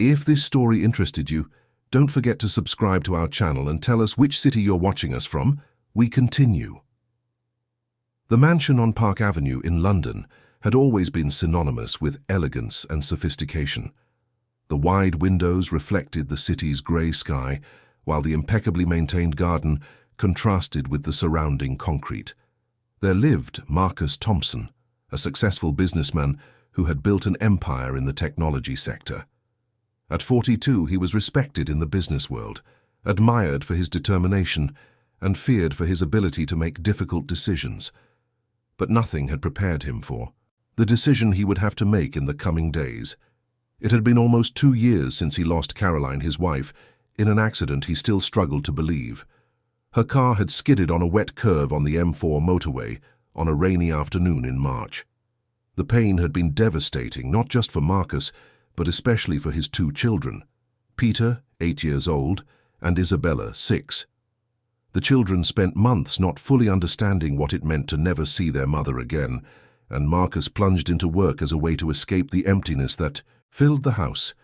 If this story interested you, don't forget to subscribe to our channel and tell us which city you're watching us from. We continue. The mansion on Park Avenue in London had always been synonymous with elegance and sophistication. The wide windows reflected the city's grey sky, while the impeccably maintained garden contrasted with the surrounding concrete. There lived Marcus Thompson, a successful businessman who had built an empire in the technology sector. At 42, he was respected in the business world, admired for his determination, and feared for his ability to make difficult decisions. But nothing had prepared him for the decision he would have to make in the coming days. It had been almost 2 years since he lost Caroline, his wife, in an accident he still struggled to believe. Her car had skidded on a wet curve on the M4 motorway on a rainy afternoon in March. The pain had been devastating, not just for Marcus, but especially for his 2 children, Peter, 8 years old, and Isabella, 6. The children spent months not fully understanding what it meant to never see their mother again, and Marcus plunged into work as a way to escape the emptiness that filled the house.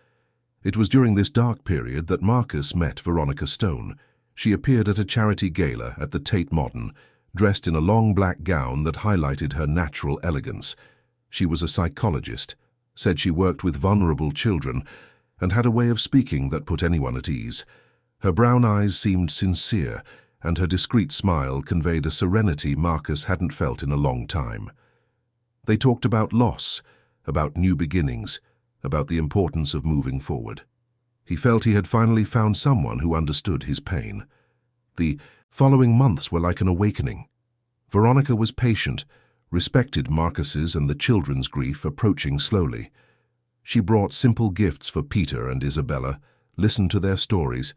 It was during this dark period that Marcus met Veronica Stone. She appeared at a charity gala at the Tate Modern, dressed in a long black gown that highlighted her natural elegance. She was a psychologist, said she worked with vulnerable children, and had a way of speaking that put anyone at ease. Her brown eyes seemed sincere, and her discreet smile conveyed a serenity Marcus hadn't felt in a long time. They talked about loss, about new beginnings, about the importance of moving forward. He felt he had finally found someone who understood his pain. The following months were like an awakening. Veronica was patient, respected Marcus's and the children's grief approaching slowly. She brought simple gifts for Peter and Isabella, listened to their stories,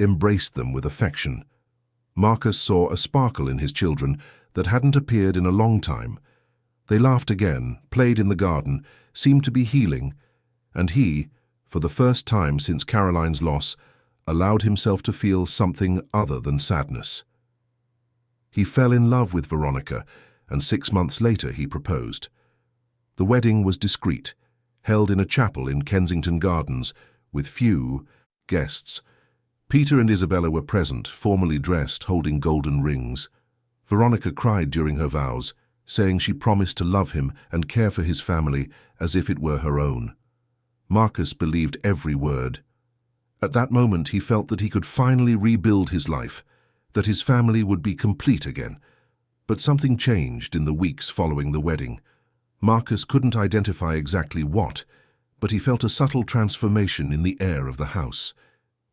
embraced them with affection. Marcus saw a sparkle in his children that hadn't appeared in a long time. They laughed again, played in the garden, seemed to be healing, and he, for the first time since Caroline's loss, allowed himself to feel something other than sadness. He fell in love with Veronica, and 6 months later he proposed. The wedding was discreet, held in a chapel in Kensington Gardens, with few guests. Peter and Isabella were present, formally dressed, holding golden rings. Veronica cried during her vows, saying she promised to love him and care for his family as if it were her own. Marcus believed every word. At that moment he felt that he could finally rebuild his life, that his family would be complete again. But something changed in the weeks following the wedding. Marcus couldn't identify exactly what, but he felt a subtle transformation in the air of the house.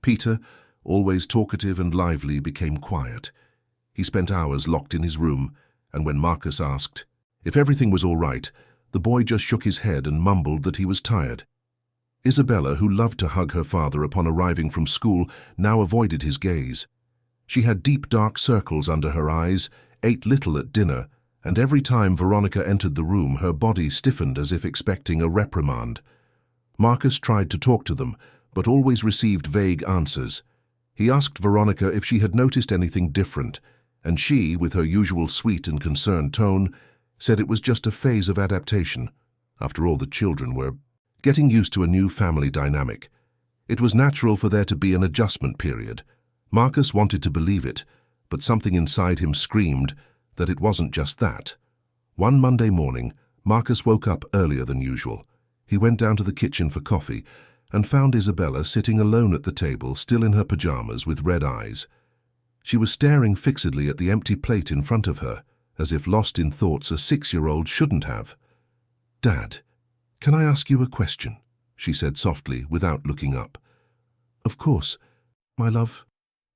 Peter, always talkative and lively, became quiet. He spent hours locked in his room, and when Marcus asked if everything was all right, the boy just shook his head and mumbled that he was tired. Isabella, who loved to hug her father upon arriving from school, now avoided his gaze. She had deep dark circles under her eyes, ate little at dinner, and every time Veronica entered the room, her body stiffened as if expecting a reprimand. Marcus tried to talk to them, but always received vague answers. He asked Veronica if she had noticed anything different, and she, with her usual sweet and concerned tone, said it was just a phase of adaptation. After all, the children were getting used to a new family dynamic. It was natural for there to be an adjustment period. Marcus wanted to believe it, but something inside him screamed that it wasn't just that. One Monday morning, Marcus woke up earlier than usual. He went down to the kitchen for coffee and found Isabella sitting alone at the table, still in her pajamas with red eyes. She was staring fixedly at the empty plate in front of her, as if lost in thoughts a 6-year-old shouldn't have. "Dad, can I ask you a question?" she said softly, without looking up. "Of course, my love.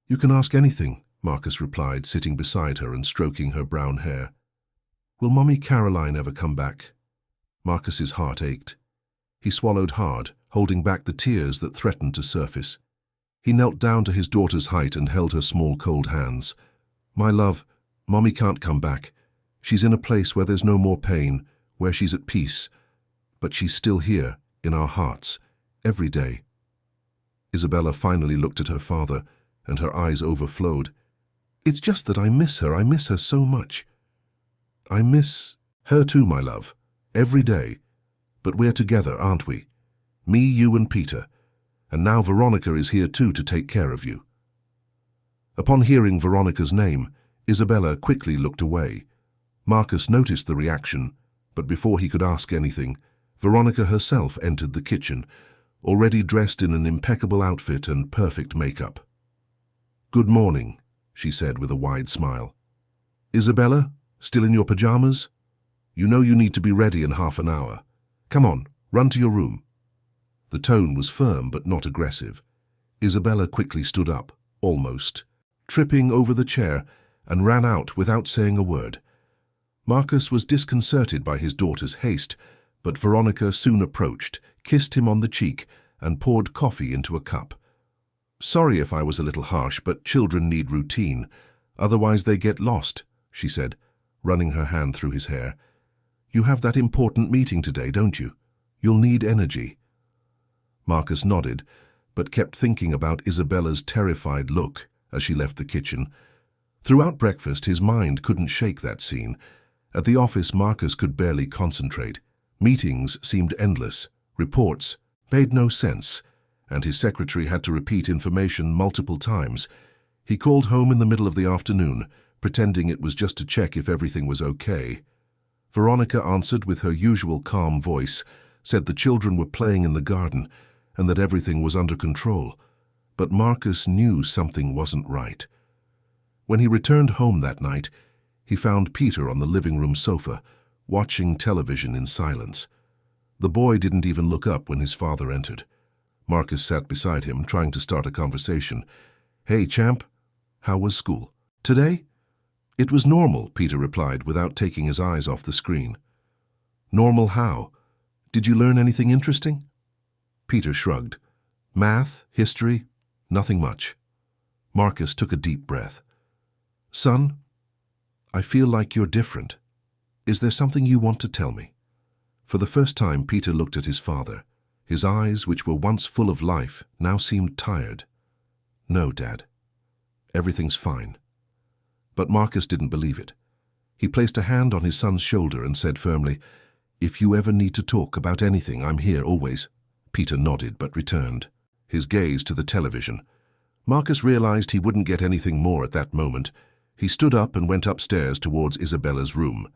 You can ask anything," Marcus replied, sitting beside her and stroking her brown hair. "Will Mommy Caroline ever come back?" Marcus's heart ached. He swallowed hard, holding back the tears that threatened to surface. He knelt down to his daughter's height and held her small, cold hands. "My love, Mommy can't come back. She's in a place where there's no more pain, where she's at peace. But she's still here, in our hearts, every day." Isabella finally looked at her father, and her eyes overflowed. "It's just that I miss her so much." "I miss her too, my love, every day. But we're together, aren't we? Me, you and Peter. and now Veronica is here too to take care of you." Upon hearing Veronica's name, Isabella quickly looked away. Marcus noticed the reaction, but before he could ask anything, Veronica herself entered the kitchen, already dressed in an impeccable outfit and perfect makeup. "Good morning," she said with a wide smile. "Isabella, still in your pajamas? You know you need to be ready in half an hour. Come on, run to your room." The tone was firm but not aggressive. Isabella quickly stood up, almost, tripping over the chair, and ran out without saying a word. Marcus was disconcerted by his daughter's haste, but Veronica soon approached, kissed him on the cheek, and poured coffee into a cup. "Sorry if I was a little harsh, but children need routine. Otherwise they get lost," she said, running her hand through his hair. "You have that important meeting today, don't you? You'll need energy." Marcus nodded, but kept thinking about Isabella's terrified look as she left the kitchen. Throughout breakfast, his mind couldn't shake that scene. At the office, Marcus could barely concentrate. Meetings seemed endless. Reports made no sense, and his secretary had to repeat information multiple times. He called home in the middle of the afternoon, pretending it was just to check if everything was okay. Veronica answered with her usual calm voice, said the children were playing in the garden, and that everything was under control. But Marcus knew something wasn't right. When he returned home that night, he found Peter on the living room sofa, watching television in silence. The boy didn't even look up when his father entered. Marcus sat beside him, trying to start a conversation. "Hey, champ, how was school today?" "It was normal," Peter replied without taking his eyes off the screen. "Normal how? Did you learn anything interesting?" Peter shrugged. "Math, history, nothing much." Marcus took a deep breath. "Son, I feel like you're different. Is there something you want to tell me?" For the first time, Peter looked at his father. His eyes, which were once full of life, now seemed tired. "No, Dad. Everything's fine." But Marcus didn't believe it. He placed a hand on his son's shoulder and said firmly, "If you ever need to talk about anything, I'm here always." Peter nodded but returned, his gaze to the television. Marcus realized he wouldn't get anything more at that moment. He stood up and went upstairs towards Isabella's room.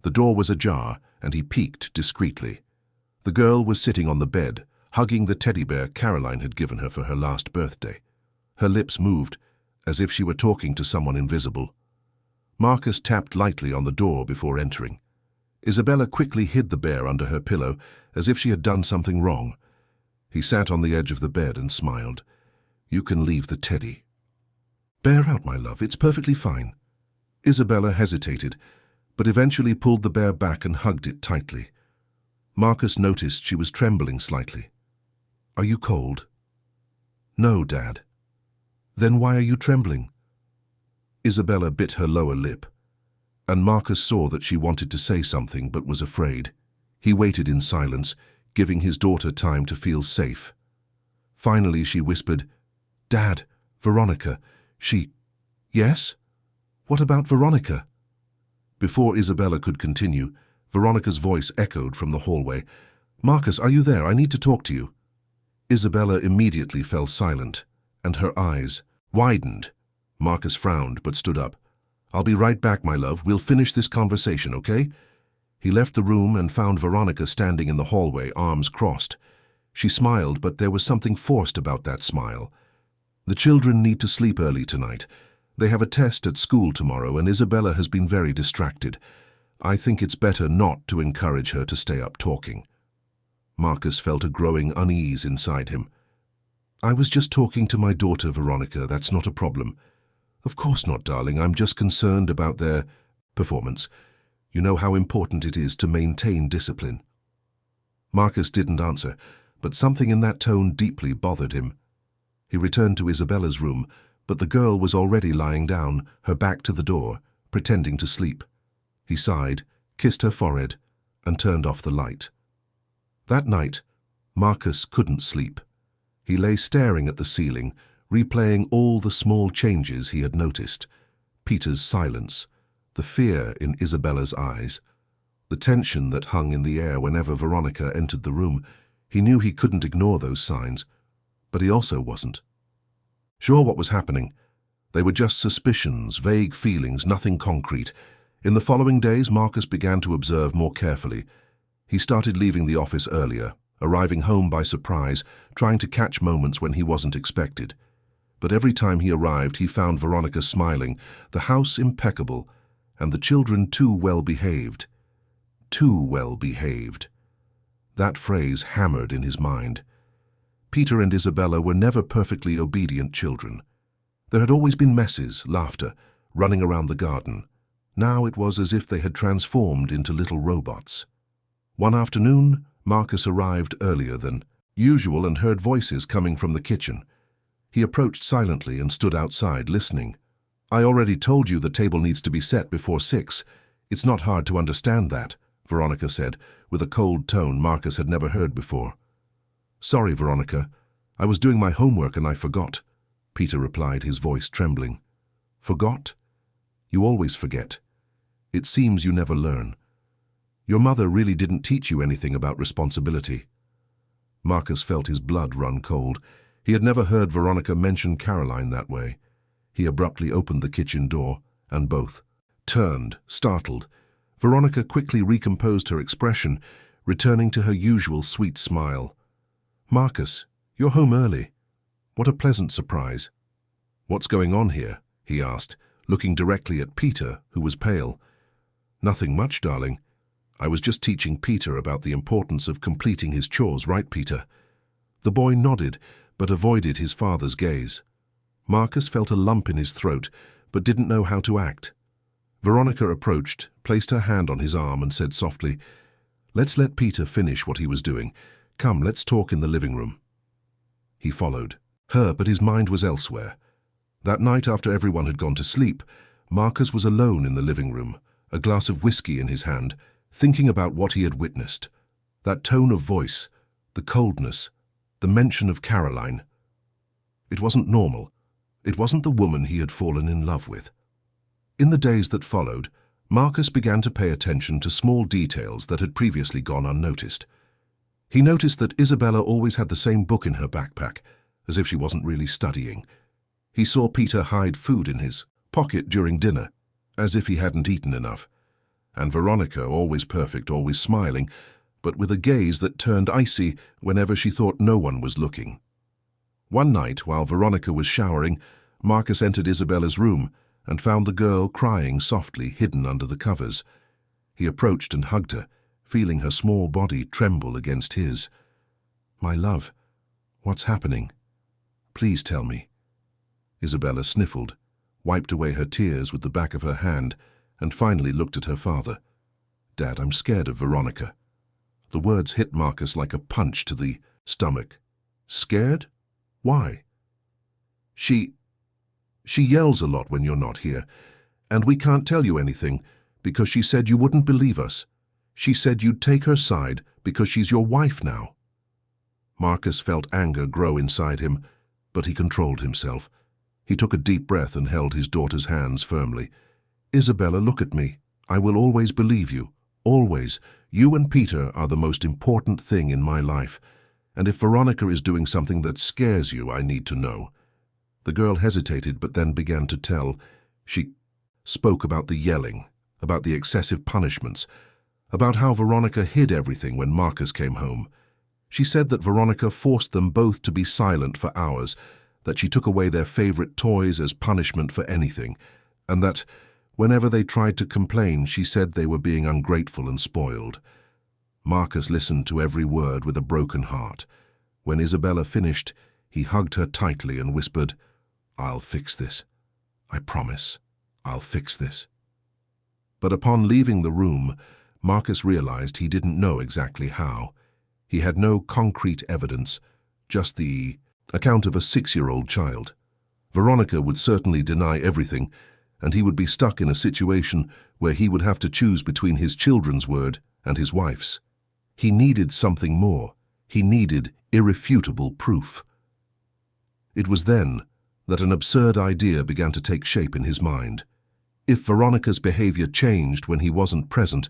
The door was ajar, and he peeked discreetly. The girl was sitting on the bed, hugging the teddy bear Caroline had given her for her last birthday. Her lips moved, as if she were talking to someone invisible. Marcus tapped lightly on the door before entering. Isabella quickly hid the bear under her pillow, as if she had done something wrong. He sat on the edge of the bed and smiled. "You can leave the teddy." "Bear out, my love, it's perfectly fine." Isabella hesitated, but eventually pulled the bear back and hugged it tightly. Marcus noticed she was trembling slightly. "Are you cold?" "No, Dad." "Then why are you trembling?" Isabella bit her lower lip, and Marcus saw that she wanted to say something but was afraid. He waited in silence, giving his daughter time to feel safe. Finally she whispered, "Dad, Veronica, she—" "Yes? What about Veronica?" Before Isabella could continue, Veronica's voice echoed from the hallway. "Marcus, are you there? I need to talk to you." Isabella immediately fell silent, and her eyes widened. Marcus frowned but stood up. "I'll be right back, my love. We'll finish this conversation, okay?" He left the room and found Veronica standing in the hallway, arms crossed. She smiled, but there was something forced about that smile. "The children need to sleep early tonight. They have a test at school tomorrow, and Isabella has been very distracted. I think it's better not to encourage her to stay up talking." Marcus felt a growing unease inside him. "I was just talking to my daughter, Veronica. That's not a problem." "Of course not, darling. I'm just concerned about their performance. You know how important it is to maintain discipline." Marcus didn't answer, but something in that tone deeply bothered him. He returned to Isabella's room, but the girl was already lying down, her back to the door, pretending to sleep. He sighed, kissed her forehead, and turned off the light. That night, Marcus couldn't sleep. He lay staring at the ceiling, replaying all the small changes he had noticed. Peter's silence, the fear in Isabella's eyes, the tension that hung in the air whenever Veronica entered the room. He knew he couldn't ignore those signs. But he also wasn't sure what was happening. They were just suspicions, vague feelings, nothing concrete. In the following days, Marcus began to observe more carefully. He started leaving the office earlier, arriving home by surprise, trying to catch moments when he wasn't expected. But every time he arrived, he found Veronica smiling, the house impeccable, and the children too well behaved. Too well behaved. That phrase hammered in his mind. Peter and Isabella were never perfectly obedient children. There had always been messes, laughter, running around the garden. Now it was as if they had transformed into little robots. One afternoon, Marcus arrived earlier than usual and heard voices coming from the kitchen. He approached silently and stood outside, listening. "I already told you the table needs to be set before 6. It's not hard to understand that," Veronica said, with a cold tone Marcus had never heard before. "Sorry, Veronica. I was doing my homework and I forgot," Peter replied, his voice trembling. "Forgot? You always forget. It seems you never learn. Your mother really didn't teach you anything about responsibility." Marcus felt his blood run cold. He had never heard Veronica mention Caroline that way. He abruptly opened the kitchen door, and both turned, startled. Veronica quickly recomposed her expression, returning to her usual sweet smile. "Marcus, you're home early. What a pleasant surprise." "What's going on here?" he asked, looking directly at Peter, who was pale. "Nothing much, darling. I was just teaching Peter about the importance of completing his chores, right, Peter?" The boy nodded, but avoided his father's gaze. Marcus felt a lump in his throat, but didn't know how to act. Veronica approached, placed her hand on his arm and said softly, "Let's let Peter finish what he was doing. Come, let's talk in the living room." He followed her, but his mind was elsewhere. That night, after everyone had gone to sleep, Marcus was alone in the living room, a glass of whiskey in his hand, thinking about what he had witnessed. That tone of voice, the coldness, the mention of Caroline. It wasn't normal. It wasn't the woman he had fallen in love with. In the days that followed, Marcus began to pay attention to small details that had previously gone unnoticed. He noticed that Isabella always had the same book in her backpack, as if she wasn't really studying. He saw Peter hide food in his pocket during dinner, as if he hadn't eaten enough. And Veronica, always perfect, always smiling, but with a gaze that turned icy whenever she thought no one was looking. One night, while Veronica was showering, Marcus entered Isabella's room and found the girl crying softly, hidden under the covers. He approached and hugged her, feeling her small body tremble against his. "My love, what's happening? Please tell me." Isabella sniffled, wiped away her tears with the back of her hand, and finally looked at her father. "Dad, I'm scared of Veronica." The words hit Marcus like a punch to the stomach. "Scared? Why?" She yells a lot when you're not here, and we can't tell you anything because she said you wouldn't believe us. She said you'd take her side because she's your wife now." Marcus felt anger grow inside him, but he controlled himself. He took a deep breath and held his daughter's hands firmly. "Isabella, look at me. I will always believe you. Always. You and Peter are the most important thing in my life. And if Veronica is doing something that scares you, I need to know." The girl hesitated, but then began to tell. She spoke about the yelling, about the excessive punishments, about how Veronica hid everything when Marcus came home. She said that Veronica forced them both to be silent for hours, that she took away their favorite toys as punishment for anything, and that whenever they tried to complain, she said they were being ungrateful and spoiled. Marcus listened to every word with a broken heart. When Isabella finished, he hugged her tightly and whispered, "I'll fix this. I promise, I'll fix this." But upon leaving the room, Marcus realized he didn't know exactly how. He had no concrete evidence, just the account of a 6-year-old child. Veronica would certainly deny everything, and he would be stuck in a situation where he would have to choose between his children's word and his wife's. He needed something more. He needed irrefutable proof. It was then that an absurd idea began to take shape in his mind. If Veronica's behavior changed when he wasn't present,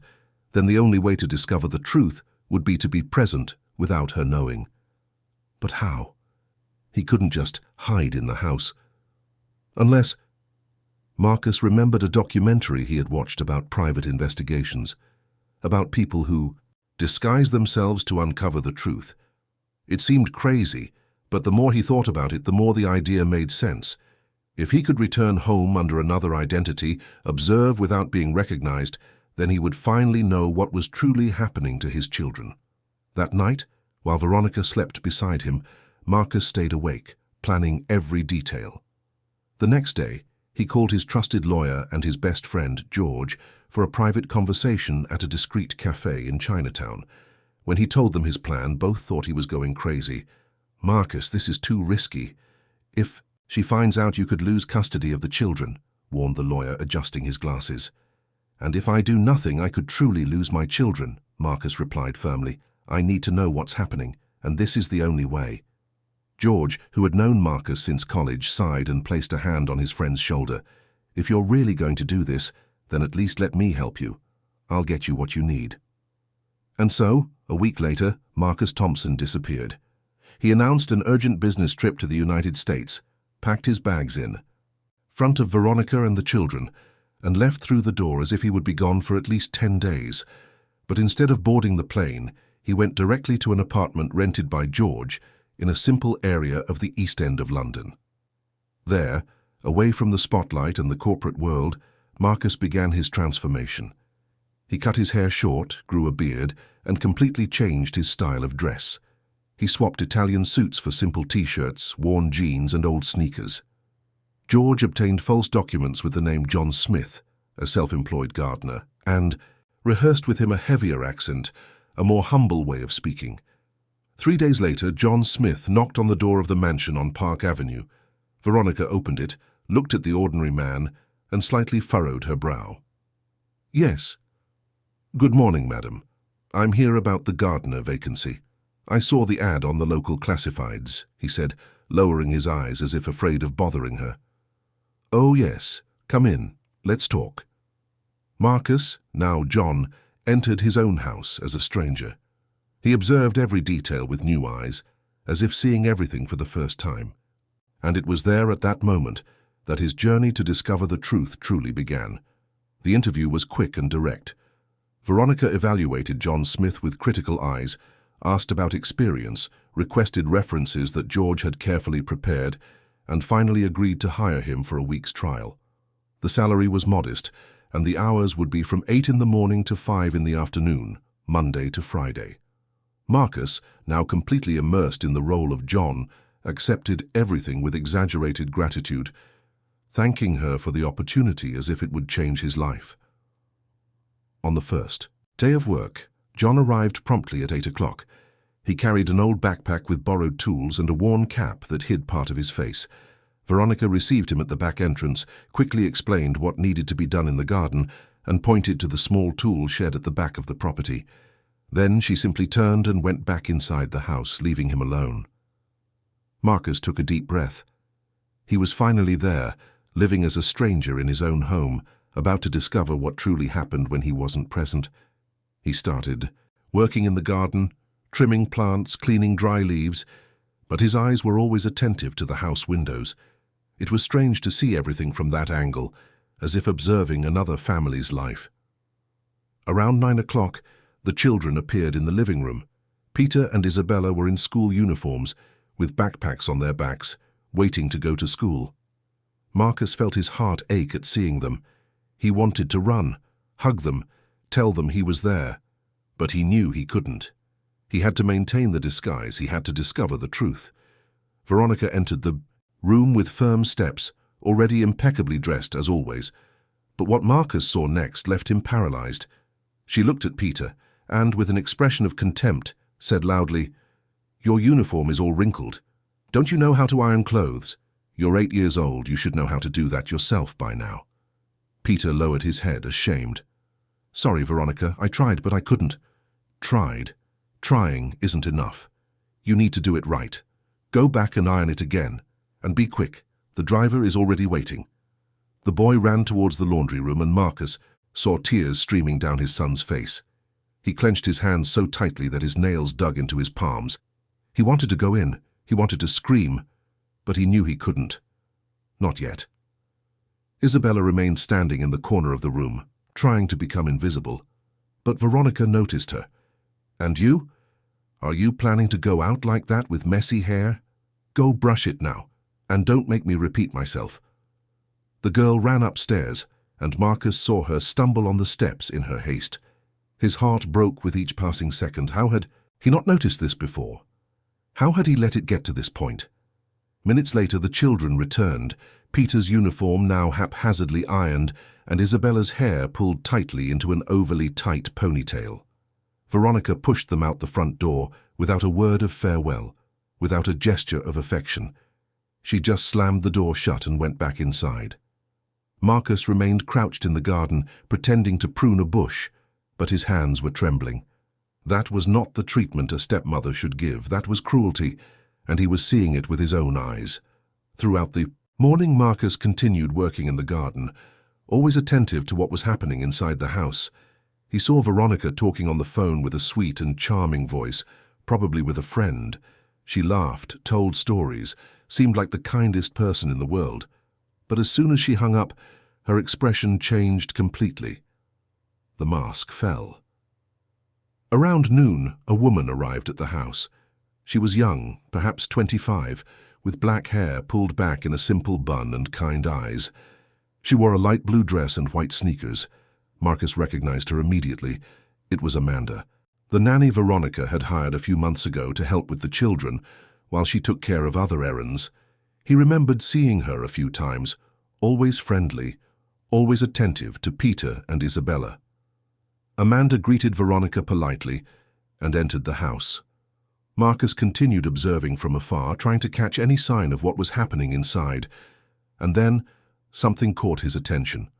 then the only way to discover the truth would be to be present without her knowing. But how? He couldn't just hide in the house. Unless Marcus remembered a documentary he had watched about private investigations, about people who disguise themselves to uncover the truth. It seemed crazy, but the more he thought about it, the more the idea made sense. If he could return home under another identity, observe without being recognized, then he would finally know what was truly happening to his children. That night, while Veronica slept beside him, Marcus stayed awake, planning every detail. The next day, he called his trusted lawyer and his best friend, George, for a private conversation at a discreet cafe in Chinatown. When he told them his plan, both thought he was going crazy. "Marcus, this is too risky. If she finds out, you could lose custody of the children," warned the lawyer, adjusting his glasses. "And if I do nothing, I could truly lose my children," Marcus replied firmly. "I need to know what's happening, and this is the only way." George, who had known Marcus since college, sighed and placed a hand on his friend's shoulder. "If you're really going to do this, then at least let me help you. I'll get you what you need." And so, a week later, Marcus Thompson disappeared. He announced an urgent business trip to the United States, packed his bags in front of Veronica and the children, and left through the door as if he would be gone for at least 10 days. But instead of boarding the plane, he went directly to an apartment rented by George in a simple area of the East End of London. There, away from the spotlight and the corporate world, Marcus began his transformation. He cut his hair short, grew a beard, and completely changed his style of dress. He swapped Italian suits for simple t-shirts, worn jeans, and old sneakers. George obtained false documents with the name John Smith, a self-employed gardener, and rehearsed with him a heavier accent, a more humble way of speaking. 3 days later, John Smith knocked on the door of the mansion on Park Avenue. Veronica opened it, looked at the ordinary man, and slightly furrowed her brow. "Yes." "Good morning, madam. I'm here about the gardener vacancy. I saw the ad on the local classifieds," he said, lowering his eyes as if afraid of bothering her. "Oh, yes. Come in. Let's talk." Marcus, now John, entered his own house as a stranger. He observed every detail with new eyes, as if seeing everything for the first time. And it was there at that moment that his journey to discover the truth truly began. The interview was quick and direct. Veronica evaluated John Smith with critical eyes, asked about experience, requested references that George had carefully prepared, and finally agreed to hire him for a week's trial. The salary was modest, and the hours would be from 8 in the morning to 5 in the afternoon, Monday to Friday. Marcus, now completely immersed in the role of John, accepted everything with exaggerated gratitude, thanking her for the opportunity as if it would change his life. On the first day of work, John arrived promptly at 8 o'clock. He carried an old backpack with borrowed tools and a worn cap that hid part of his face. Veronica received him at the back entrance, quickly explained what needed to be done in the garden, and pointed to the small tool shed at the back of the property. Then she simply turned and went back inside the house, leaving him alone. Marcus took a deep breath. He was finally there, living as a stranger in his own home, about to discover what truly happened when he wasn't present. He started working in the garden, trimming plants, cleaning dry leaves, but his eyes were always attentive to the house windows. It was strange to see everything from that angle, as if observing another family's life. Around 9 o'clock, the children appeared in the living room. Peter and Isabella were in school uniforms, with backpacks on their backs, waiting to go to school. Marcus felt his heart ache at seeing them. He wanted to run, hug them, tell them he was there, but he knew he couldn't. He had to maintain the disguise, he had to discover the truth. Veronica entered the room with firm steps, already impeccably dressed as always. But what Marcus saw next left him paralyzed. She looked at Peter, and with an expression of contempt, said loudly, "Your uniform is all wrinkled. Don't you know how to iron clothes? You're 8 years old, you should know how to do that yourself by now." Peter lowered his head, ashamed. "Sorry, Veronica, I tried, but I couldn't." "Tried? Trying isn't enough. You need to do it right. Go back and iron it again. And be quick. The driver is already waiting." The boy ran towards the laundry room, and Marcus saw tears streaming down his son's face. He clenched his hands so tightly that his nails dug into his palms. He wanted to go in. He wanted to scream, but he knew he couldn't. Not yet. Isabella remained standing in the corner of the room, trying to become invisible. But Veronica noticed her. "And you? Are you planning to go out like that with messy hair? Go brush it now, and don't make me repeat myself." The girl ran upstairs, and Marcus saw her stumble on the steps in her haste. His heart broke with each passing second. How had he not noticed this before? How had he let it get to this point? Minutes later, the children returned, Peter's uniform now haphazardly ironed, and Isabella's hair pulled tightly into an overly tight ponytail. Veronica pushed them out the front door without a word of farewell, without a gesture of affection. She just slammed the door shut and went back inside. Marcus remained crouched in the garden, pretending to prune a bush, but his hands were trembling. That was not the treatment a stepmother should give. That was cruelty, and he was seeing it with his own eyes. Throughout the morning, Marcus continued working in the garden, always attentive to what was happening inside the house. He saw Veronica talking on the phone with a sweet and charming voice, probably with a friend. She laughed, told stories, seemed like the kindest person in the world. But as soon as she hung up, her expression changed completely. The mask fell. Around noon, a woman arrived at the house. She was young, perhaps 25, with black hair pulled back in a simple bun and kind eyes. She wore a light blue dress and white sneakers. Marcus recognized her immediately. It was Amanda. The nanny Veronica had hired a few months ago to help with the children, while she took care of other errands. He remembered seeing her a few times, always friendly, always attentive to Peter and Isabella. Amanda greeted Veronica politely and entered the house. Marcus continued observing from afar, trying to catch any sign of what was happening inside, and then something caught his attention.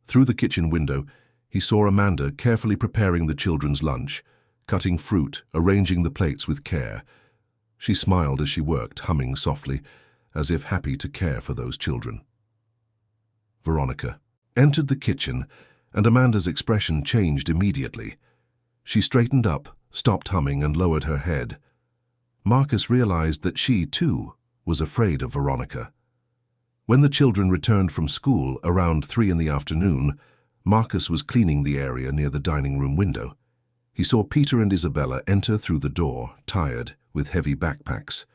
Through the kitchen window, he saw Amanda carefully preparing the children's lunch, cutting fruit, arranging the plates with care. She smiled as she worked, humming softly, as if happy to care for those children. Veronica entered the kitchen, and Amanda's expression changed immediately. She straightened up, stopped humming, and lowered her head. Marcus realized that she, too, was afraid of Veronica. When the children returned from school around 3 in the afternoon, Marcus was cleaning the area near the dining room window. He saw Peter and Isabella enter through the door, tired, with heavy backpacks.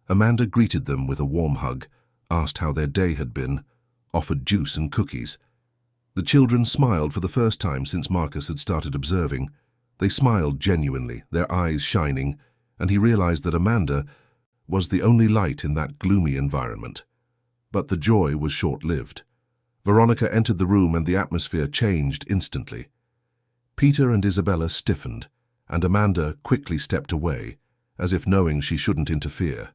Amanda greeted them with a warm hug, asked how their day had been, offered juice and cookies. The children smiled for the first time since Marcus had started observing. They smiled genuinely, their eyes shining, and he realized that Amanda was the only light in that gloomy environment. But the joy was short-lived. Veronica entered the room and the atmosphere changed instantly. Peter and Isabella stiffened, and Amanda quickly stepped away, as if knowing she shouldn't interfere.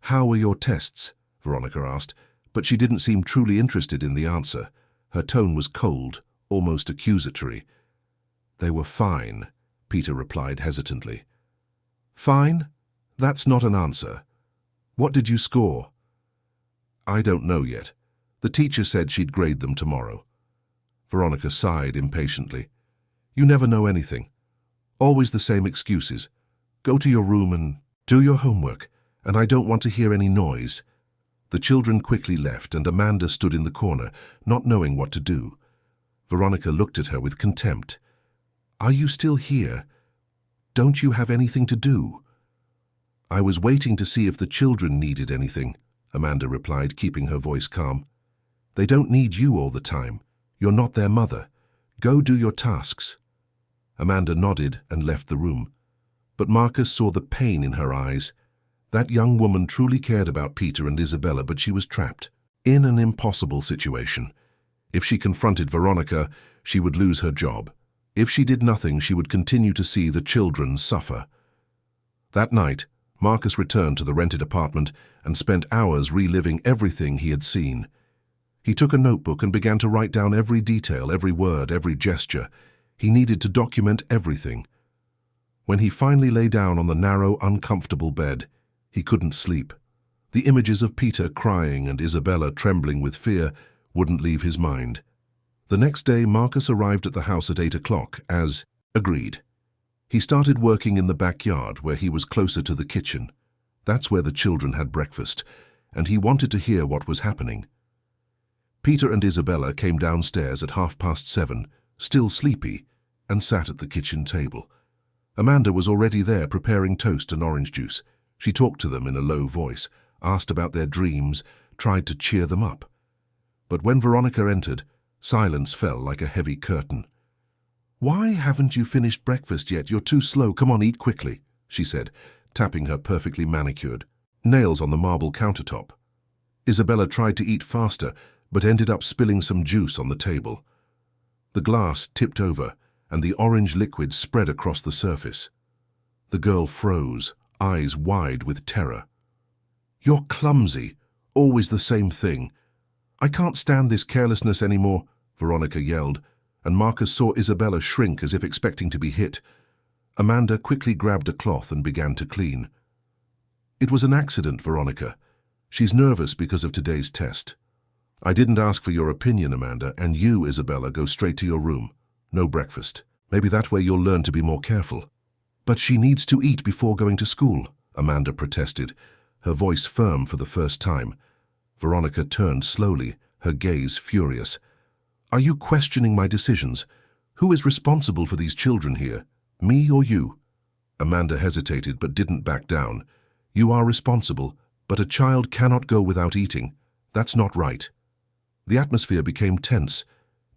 "How were your tests?" Veronica asked, but she didn't seem truly interested in the answer. Her tone was cold, almost accusatory. "They were fine," Peter replied hesitantly. "Fine? That's not an answer. What did you score?" "I don't know yet. The teacher said she'd grade them tomorrow." Veronica sighed impatiently. "You never know anything. Always the same excuses. Go to your room and do your homework, and I don't want to hear any noise." The children quickly left, and Amanda stood in the corner, not knowing what to do. Veronica looked at her with contempt. "Are you still here? Don't you have anything to do?" "I was waiting to see if the children needed anything," Amanda replied, keeping her voice calm. "They don't need you all the time. You're not their mother. Go do your tasks." Amanda nodded and left the room. But Marcus saw the pain in her eyes. That young woman truly cared about Peter and Isabella, but she was trapped in an impossible situation. If she confronted Veronica, she would lose her job. If she did nothing, she would continue to see the children suffer. That night, Marcus returned to the rented apartment and spent hours reliving everything he had seen. He took a notebook and began to write down every detail, every word, every gesture. He needed to document everything. When he finally lay down on the narrow, uncomfortable bed, he couldn't sleep. The images of Peter crying and Isabella trembling with fear wouldn't leave his mind. The next day, Marcus arrived at the house at 8 o'clock, as agreed. He started working in the backyard, where he was closer to the kitchen. That's where the children had breakfast, and he wanted to hear what was happening. Peter and Isabella came downstairs at 7:30, still sleepy, and sat at the kitchen table. Amanda was already there preparing toast and orange juice. She talked to them in a low voice, asked about their dreams, tried to cheer them up. But when Veronica entered, silence fell like a heavy curtain. "Why haven't you finished breakfast yet? You're too slow. Come on, eat quickly," she said, tapping her perfectly manicured nails on the marble countertop. Isabella tried to eat faster, but ended up spilling some juice on the table. The glass tipped over, and the orange liquid spread across the surface. The girl froze, eyes wide with terror. "You're clumsy. Always the same thing. I can't stand this carelessness anymore," Veronica yelled, and Marcus saw Isabella shrink as if expecting to be hit. Amanda quickly grabbed a cloth and began to clean. "It was an accident, Veronica. She's nervous because of today's test. I didn't ask for your opinion, Amanda, and you, Isabella, go straight to your room. No breakfast. Maybe that way you'll learn to be more careful." "But she needs to eat before going to school," Amanda protested, her voice firm for the first time. Veronica turned slowly, her gaze furious. "Are you questioning my decisions? Who is responsible for these children here? Me or you?" Amanda hesitated but didn't back down. "You are responsible, but a child cannot go without eating. That's not right." The atmosphere became tense.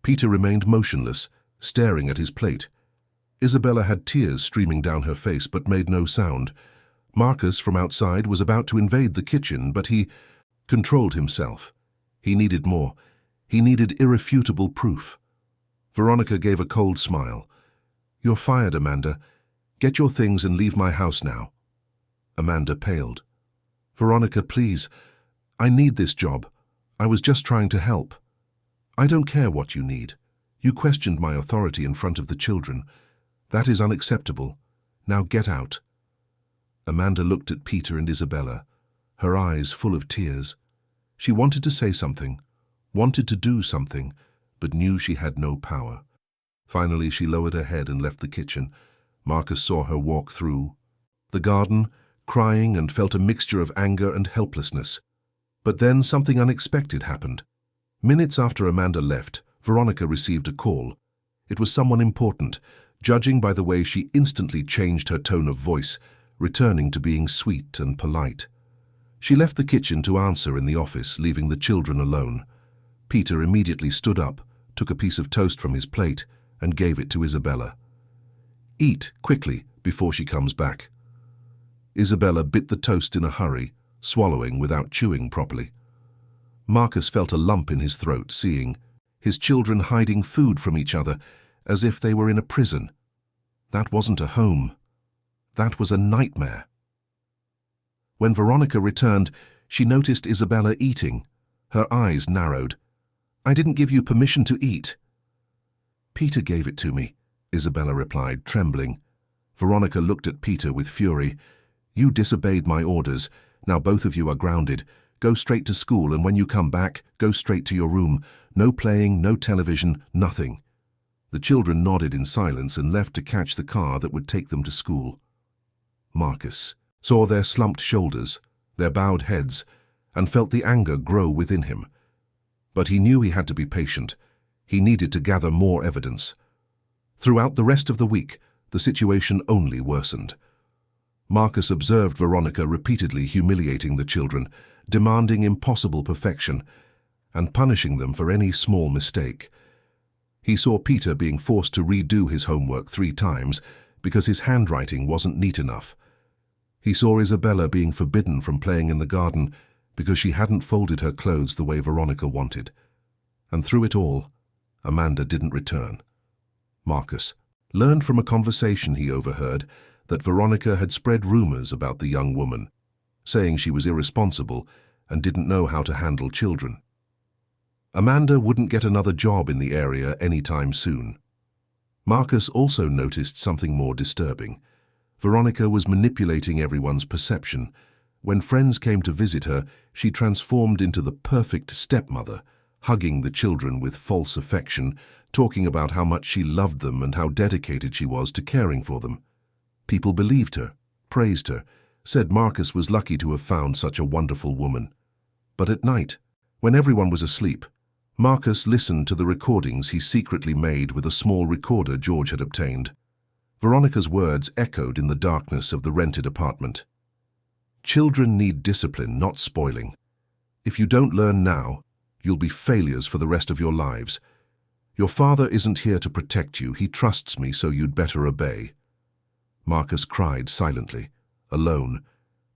Peter remained motionless, staring at his plate. Isabella had tears streaming down her face but made no sound. Marcus, from outside, was about to invade the kitchen, but he controlled himself. He needed more. He needed irrefutable proof. Veronica gave a cold smile. "You're fired, Amanda. Get your things and leave my house now." Amanda paled. "Veronica, please. I need this job. I was just trying to help." "I don't care what you need. You questioned my authority in front of the children. That is unacceptable. Now get out." Amanda looked at Peter and Isabella, her eyes full of tears. She wanted to say something, wanted to do something, but knew she had no power. Finally, she lowered her head and left the kitchen. Marcus saw her walk through the garden, crying, and felt a mixture of anger and helplessness. But then something unexpected happened. Minutes after Amanda left, Veronica received a call. It was someone important, judging by the way she instantly changed her tone of voice, returning to being sweet and polite. She left the kitchen to answer in the office, leaving the children alone. Peter immediately stood up, took a piece of toast from his plate, and gave it to Isabella. "Eat quickly before she comes back." Isabella bit the toast in a hurry, swallowing without chewing properly. Marcus felt a lump in his throat, seeing his children hiding food from each other as if they were in a prison. That wasn't a home. That was a nightmare. When Veronica returned, she noticed Isabella eating. Her eyes narrowed. "I didn't give you permission to eat." "Peter gave it to me," Isabella replied, trembling. Veronica looked at Peter with fury. "You disobeyed my orders. Now both of you are grounded. Go straight to school, and when you come back, go straight to your room. No playing, no television, nothing." The children nodded in silence and left to catch the car that would take them to school. Marcus saw their slumped shoulders, their bowed heads, and felt the anger grow within him. But he knew he had to be patient. He needed to gather more evidence. Throughout the rest of the week, the situation only worsened. Marcus observed Veronica repeatedly humiliating the children, demanding impossible perfection, and punishing them for any small mistake. He saw Peter being forced to redo his homework 3 times because his handwriting wasn't neat enough. He saw Isabella being forbidden from playing in the garden because she hadn't folded her clothes the way Veronica wanted. And through it all, Amanda didn't return. Marcus learned from a conversation he overheard that Veronica had spread rumors about the young woman, saying she was irresponsible and didn't know how to handle children. Amanda wouldn't get another job in the area anytime soon. Marcus also noticed something more disturbing. Veronica was manipulating everyone's perception. When friends came to visit her, she transformed into the perfect stepmother, hugging the children with false affection, talking about how much she loved them and how dedicated she was to caring for them. People believed her, praised her, said Marcus was lucky to have found such a wonderful woman. But at night, when everyone was asleep, Marcus listened to the recordings he secretly made with a small recorder George had obtained. Veronica's words echoed in the darkness of the rented apartment. "Children need discipline, not spoiling. If you don't learn now, you'll be failures for the rest of your lives. Your father isn't here to protect you. He trusts me, so you'd better obey." Marcus cried silently, alone,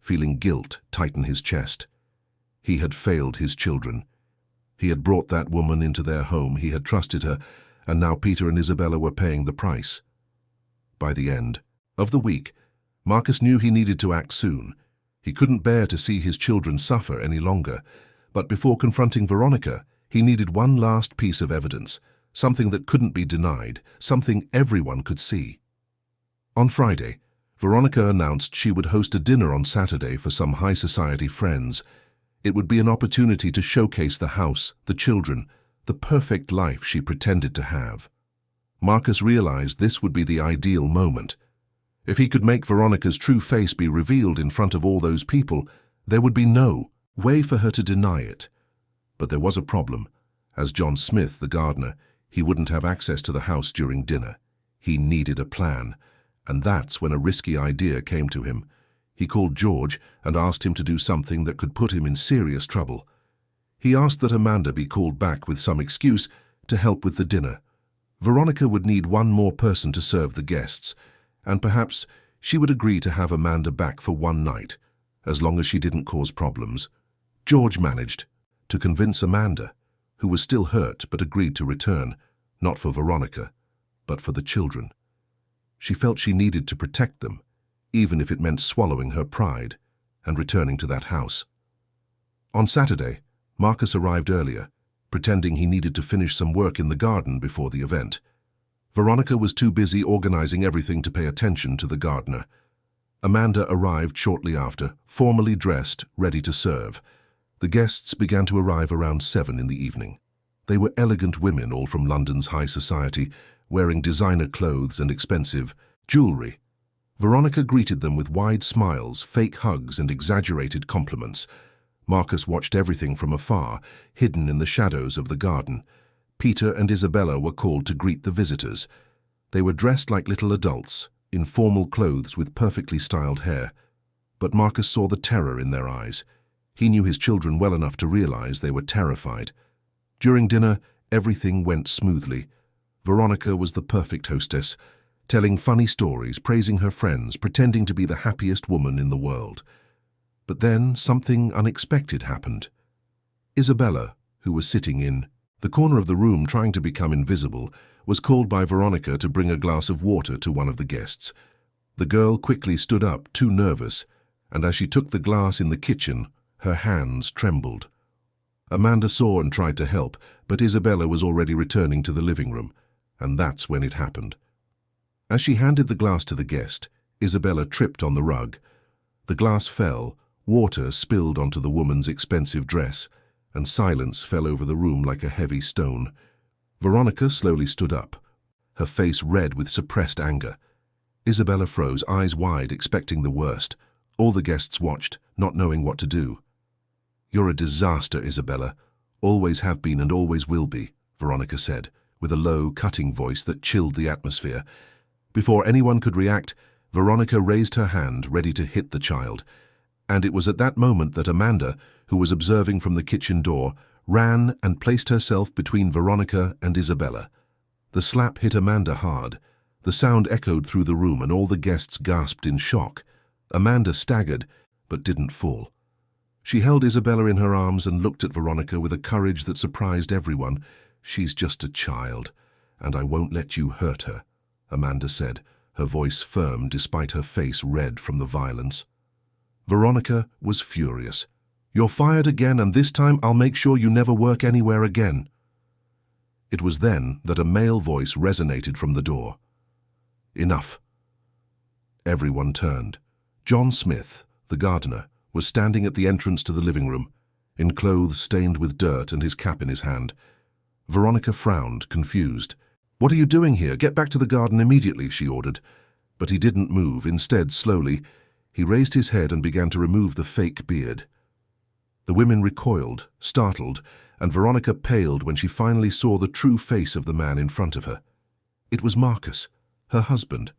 feeling guilt tighten his chest. He had failed his children. He had brought that woman into their home, he had trusted her, and now Peter and Isabella were paying the price. By the end of the week, Marcus knew he needed to act soon. He couldn't bear to see his children suffer any longer, but before confronting Veronica, he needed one last piece of evidence, something that couldn't be denied, something everyone could see. On Friday, Veronica announced she would host a dinner on Saturday for some high society friends. It would be an opportunity to showcase the house, the children, the perfect life she pretended to have. Marcus realized this would be the ideal moment. If he could make Veronica's true face be revealed in front of all those people, there would be no way for her to deny it. But there was a problem. As John Smith, the gardener, he wouldn't have access to the house during dinner. He needed a plan, and that's when a risky idea came to him. He called George and asked him to do something that could put him in serious trouble. He asked that Amanda be called back with some excuse to help with the dinner. Veronica would need one more person to serve the guests, and perhaps she would agree to have Amanda back for one night, as long as she didn't cause problems. George managed to convince Amanda, who was still hurt but agreed to return, not for Veronica, but for the children. She felt she needed to protect them, even if it meant swallowing her pride and returning to that house. On Saturday, Marcus arrived earlier, pretending he needed to finish some work in the garden before the event. Veronica was too busy organizing everything to pay attention to the gardener. Amanda arrived shortly after, formally dressed, ready to serve. The guests began to arrive around 7 in the evening. They were elegant women, all from London's high society, wearing designer clothes and expensive jewelry. Veronica greeted them with wide smiles, fake hugs, and exaggerated compliments. Marcus watched everything from afar, hidden in the shadows of the garden. Peter and Isabella were called to greet the visitors. They were dressed like little adults, in formal clothes with perfectly styled hair. But Marcus saw the terror in their eyes. He knew his children well enough to realize they were terrified. During dinner, everything went smoothly. Veronica was the perfect hostess, telling funny stories, praising her friends, pretending to be the happiest woman in the world. But then something unexpected happened. Isabella, who was sitting in the corner of the room trying to become invisible, was called by Veronica to bring a glass of water to one of the guests. The girl quickly stood up, too nervous, and as she took the glass in the kitchen, her hands trembled. Amanda saw and tried to help, but Isabella was already returning to the living room, and that's when it happened. As she handed the glass to the guest, Isabella tripped on the rug. The glass fell, water spilled onto the woman's expensive dress, and silence fell over the room like a heavy stone. Veronica slowly stood up, her face red with suppressed anger. Isabella froze, eyes wide, expecting the worst. All the guests watched, not knowing what to do. "You're a disaster, Isabella. Always have been and always will be," Veronica said, with a low, cutting voice that chilled the atmosphere. Before anyone could react, Veronica raised her hand, ready to hit the child. And it was at that moment that Amanda, who was observing from the kitchen door, ran and placed herself between Veronica and Isabella. The slap hit Amanda hard. The sound echoed through the room and all the guests gasped in shock. Amanda staggered, but didn't fall. She held Isabella in her arms and looked at Veronica with a courage that surprised everyone. "She's just a child, and I won't let you hurt her," Amanda said, her voice firm despite her face red from the violence. Veronica was furious. "You're fired again, and this time I'll make sure you never work anywhere again." It was then that a male voice resonated from the door. "Enough." Everyone turned. John Smith, the gardener, was standing at the entrance to the living room, in clothes stained with dirt and his cap in his hand. Veronica frowned, confused. "What are you doing here? Get back to the garden immediately," she ordered. But he didn't move. Instead, slowly, He raised his head and began to remove the fake beard. The women recoiled, startled, and Veronica paled when she finally saw the true face of the man in front of her. It was Marcus, her husband.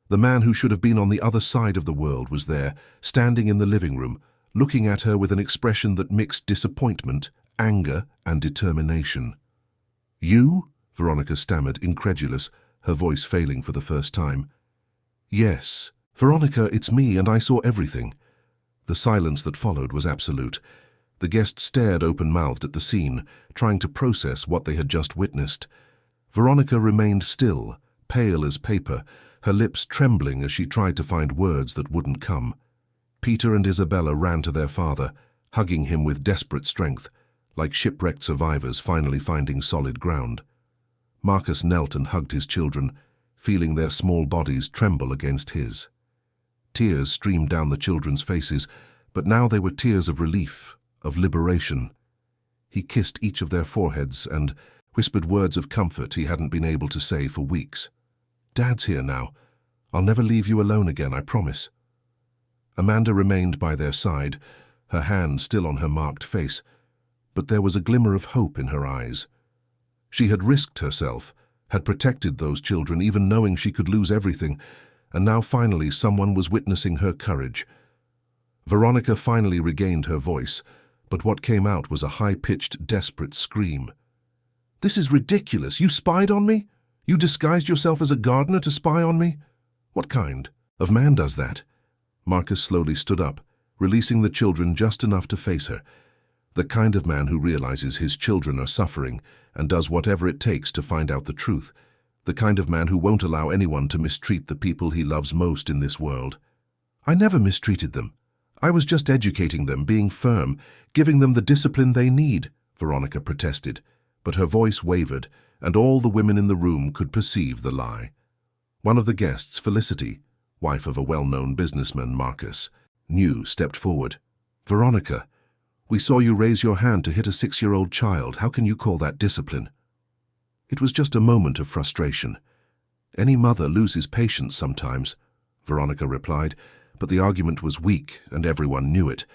The man who should have been on the other side of the world was there, standing in the living room, looking at her with an expression that mixed disappointment, anger, and determination. "You?" Veronica stammered, incredulous, her voice failing for the first time. "Yes. Veronica, it's me, and I saw everything." The silence that followed was absolute. The guests stared open-mouthed at the scene, trying to process what they had just witnessed. Veronica remained still, pale as paper, her lips trembling as she tried to find words that wouldn't come. Peter and Isabella ran to their father, hugging him with desperate strength, like shipwrecked survivors finally finding solid ground. Marcus knelt and hugged his children, feeling their small bodies tremble against his. Tears streamed down the children's faces, but now they were tears of relief, of liberation. He kissed each of their foreheads and whispered words of comfort he hadn't been able to say for weeks. "Dad's here now. I'll never leave you alone again, I promise." Amanda remained by their side, her hand still on her marked face, but there was a glimmer of hope in her eyes. She had risked herself, had protected those children even knowing she could lose everything, and now finally someone was witnessing her courage. Veronica finally regained her voice, but what came out was a high-pitched, desperate scream. "This is ridiculous! You spied on me? You disguised yourself as a gardener to spy on me? What kind of man does that?" Marcus slowly stood up, releasing the children just enough to face her. The kind of man who realizes his children are suffering and does whatever it takes to find out the truth. The kind of man who won't allow anyone to mistreat the people he loves most in this world. "I never mistreated them. I was just educating them, being firm, giving them the discipline they need," Veronica protested, but her voice wavered, and all the women in the room could perceive the lie. One of the guests, Felicity, wife of a well-known businessman, Marcus, stepped forward. "Veronica, we saw you raise your hand to hit a 6-year-old child. How can you call that discipline?" "It was just a moment of frustration. Any mother loses patience sometimes," Veronica replied, but the argument was weak and everyone knew it.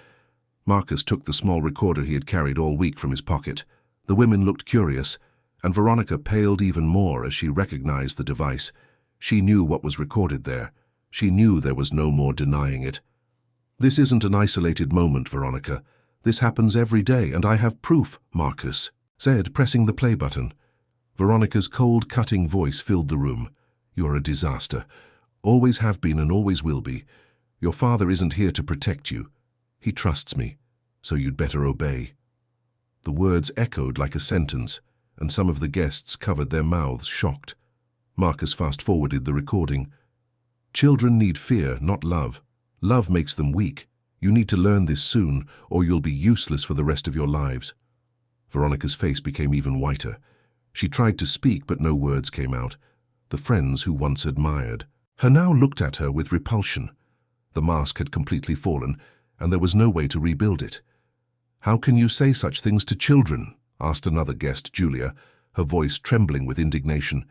Marcus took the small recorder he had carried all week from his pocket. The women looked curious, and Veronica paled even more as she recognized the device. She knew what was recorded there. She knew there was no more denying it. "This isn't an isolated moment, Veronica. This happens every day, and I have proof," Marcus said, pressing the play button. Veronica's cold, cutting voice filled the room. "You're a disaster. Always have been and always will be. Your father isn't here to protect you. He trusts me, so you'd better obey." The words echoed like a sentence, and some of the guests covered their mouths, shocked. Marcus fast-forwarded the recording. "Children need fear, not love. Love makes them weak. You need to learn this soon, or you'll be useless for the rest of your lives." Veronica's face became even whiter. She tried to speak, but no words came out. The friends who once admired her now looked at her with repulsion. The mask had completely fallen, and there was no way to rebuild it. "How can you say such things to children?" asked another guest, Julia, her voice trembling with indignation.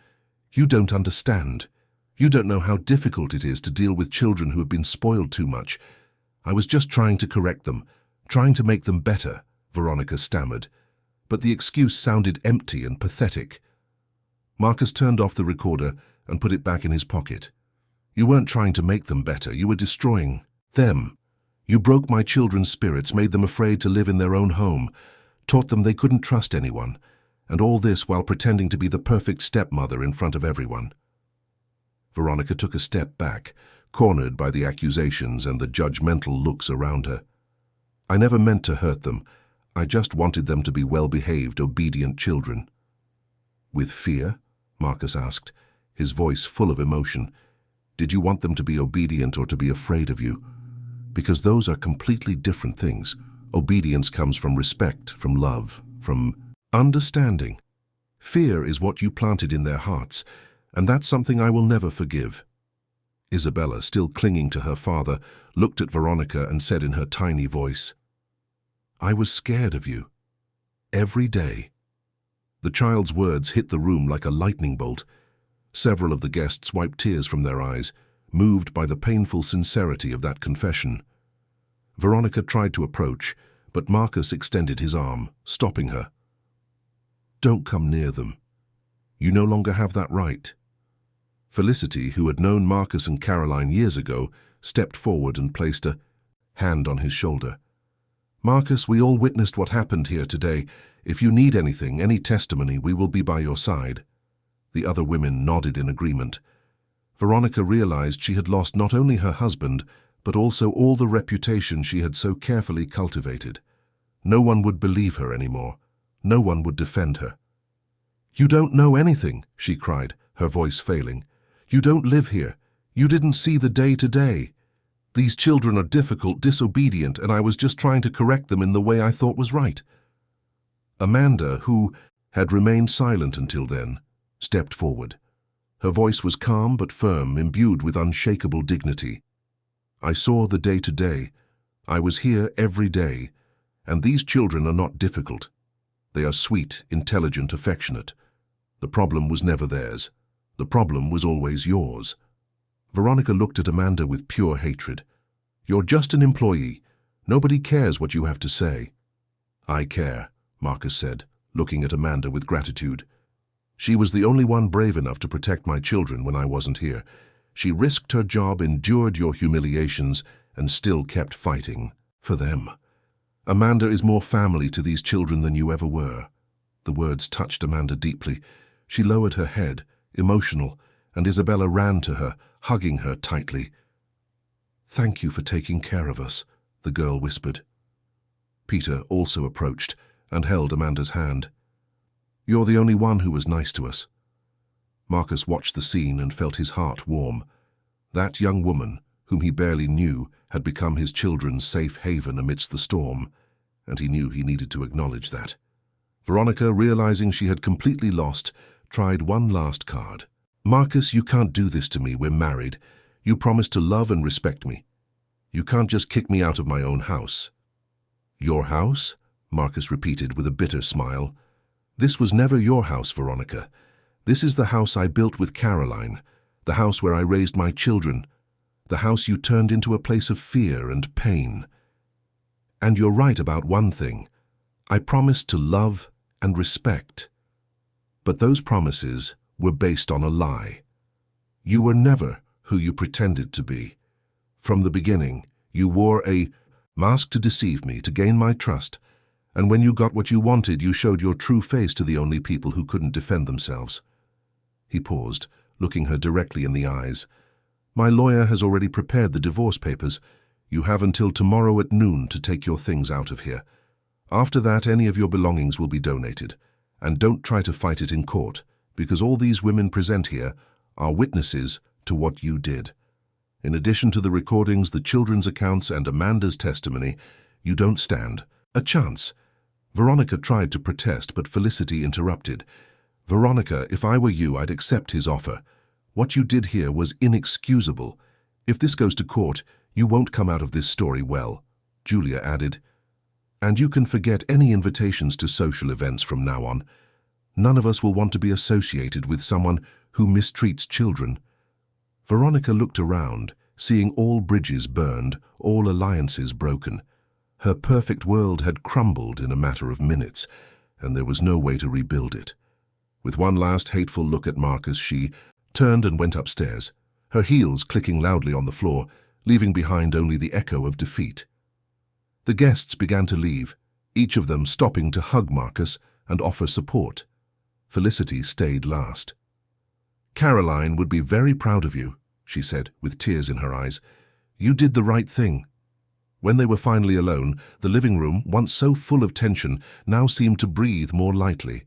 "You don't understand. You don't know how difficult it is to deal with children who have been spoiled too much. I was just trying to correct them, trying to make them better," Veronica stammered. But the excuse sounded empty and pathetic. Marcus turned off the recorder and put it back in his pocket. "You weren't trying to make them better, you were destroying them. You broke my children's spirits, made them afraid to live in their own home, taught them they couldn't trust anyone, and all this while pretending to be the perfect stepmother in front of everyone." Veronica took a step back, cornered by the accusations and the judgmental looks around her. "I never meant to hurt them. I just wanted them to be well-behaved, obedient children." "With fear?" Marcus asked, his voice full of emotion. "Did you want them to be obedient or to be afraid of you? Because those are completely different things. Obedience comes from respect, from love, from understanding. Fear is what you planted in their hearts, and that's something I will never forgive." Isabella, still clinging to her father, looked at Veronica and said in her tiny voice, "I was scared of you. Every day." The child's words hit the room like a lightning bolt. Several of the guests wiped tears from their eyes. moved by the painful sincerity of that confession. Veronica tried to approach, but Marcus extended his arm, stopping her. "Don't come near them. You no longer have that right." Felicity, who had known Marcus and Caroline years ago, stepped forward and placed a hand on his shoulder. "Marcus, we all witnessed what happened here today. If you need anything, any testimony, we will be by your side." The other women nodded in agreement. Veronica realized she had lost not only her husband, but also all the reputation she had so carefully cultivated. No one would believe her anymore. No one would defend her. "You don't know anything," she cried, her voice failing. "You don't live here. You didn't see the day-to-day. These children are difficult, disobedient, and I was just trying to correct them in the way I thought was right." Amanda, who had remained silent until then, stepped forward. Her voice was calm but firm, imbued with unshakable dignity. "I saw the day-to-day. I was here every day. And these children are not difficult. They are sweet, intelligent, affectionate. The problem was never theirs. The problem was always yours." Veronica looked at Amanda with pure hatred. "You're just an employee. Nobody cares what you have to say." "I care," Marcus said, looking at Amanda with gratitude. "She was the only one brave enough to protect my children when I wasn't here. She risked her job, endured your humiliations, and still kept fighting for them. Amanda is more family to these children than you ever were." The words touched Amanda deeply. She lowered her head, emotional, and Isabella ran to her, hugging her tightly. "Thank you for taking care of us," the girl whispered. Peter also approached and held Amanda's hand. "You're the only one who was nice to us." Marcus watched the scene and felt his heart warm. That young woman, whom he barely knew, had become his children's safe haven amidst the storm, and he knew he needed to acknowledge that. Veronica, realizing she had completely lost, tried one last card. "Marcus, you can't do this to me. We're married. You promised to love and respect me. You can't just kick me out of my own house." "Your house?" Marcus repeated with a bitter smile. "This was never your house, Veronica. This is the house I built with Caroline, the house where I raised my children, the house you turned into a place of fear and pain. And you're right about one thing. I promised to love and respect. But those promises were based on a lie. You were never who you pretended to be. From the beginning, you wore a mask to deceive me, to gain my trust, and when you got what you wanted, you showed your true face to the only people who couldn't defend themselves." He paused, looking her directly in the eyes. "My lawyer has already prepared the divorce papers. You have until tomorrow at noon to take your things out of here. After that, any of your belongings will be donated. And don't try to fight it in court, because all these women present here are witnesses to what you did. In addition to the recordings, the children's accounts, and Amanda's testimony, you don't stand a chance." Veronica tried to protest, but Felicity interrupted. "Veronica, if I were you, I'd accept his offer. What you did here was inexcusable. If this goes to court, you won't come out of this story well," Julia added. "And you can forget any invitations to social events from now on. None of us will want to be associated with someone who mistreats children." Veronica looked around, seeing all bridges burned, all alliances broken. Her perfect world had crumbled in a matter of minutes, and there was no way to rebuild it. With one last hateful look at Marcus, she turned and went upstairs, her heels clicking loudly on the floor, leaving behind only the echo of defeat. The guests began to leave, each of them stopping to hug Marcus and offer support. Felicity stayed last. "Caroline would be very proud of you," she said, with tears in her eyes. "You did the right thing." When they were finally alone, the living room, once so full of tension, now seemed to breathe more lightly.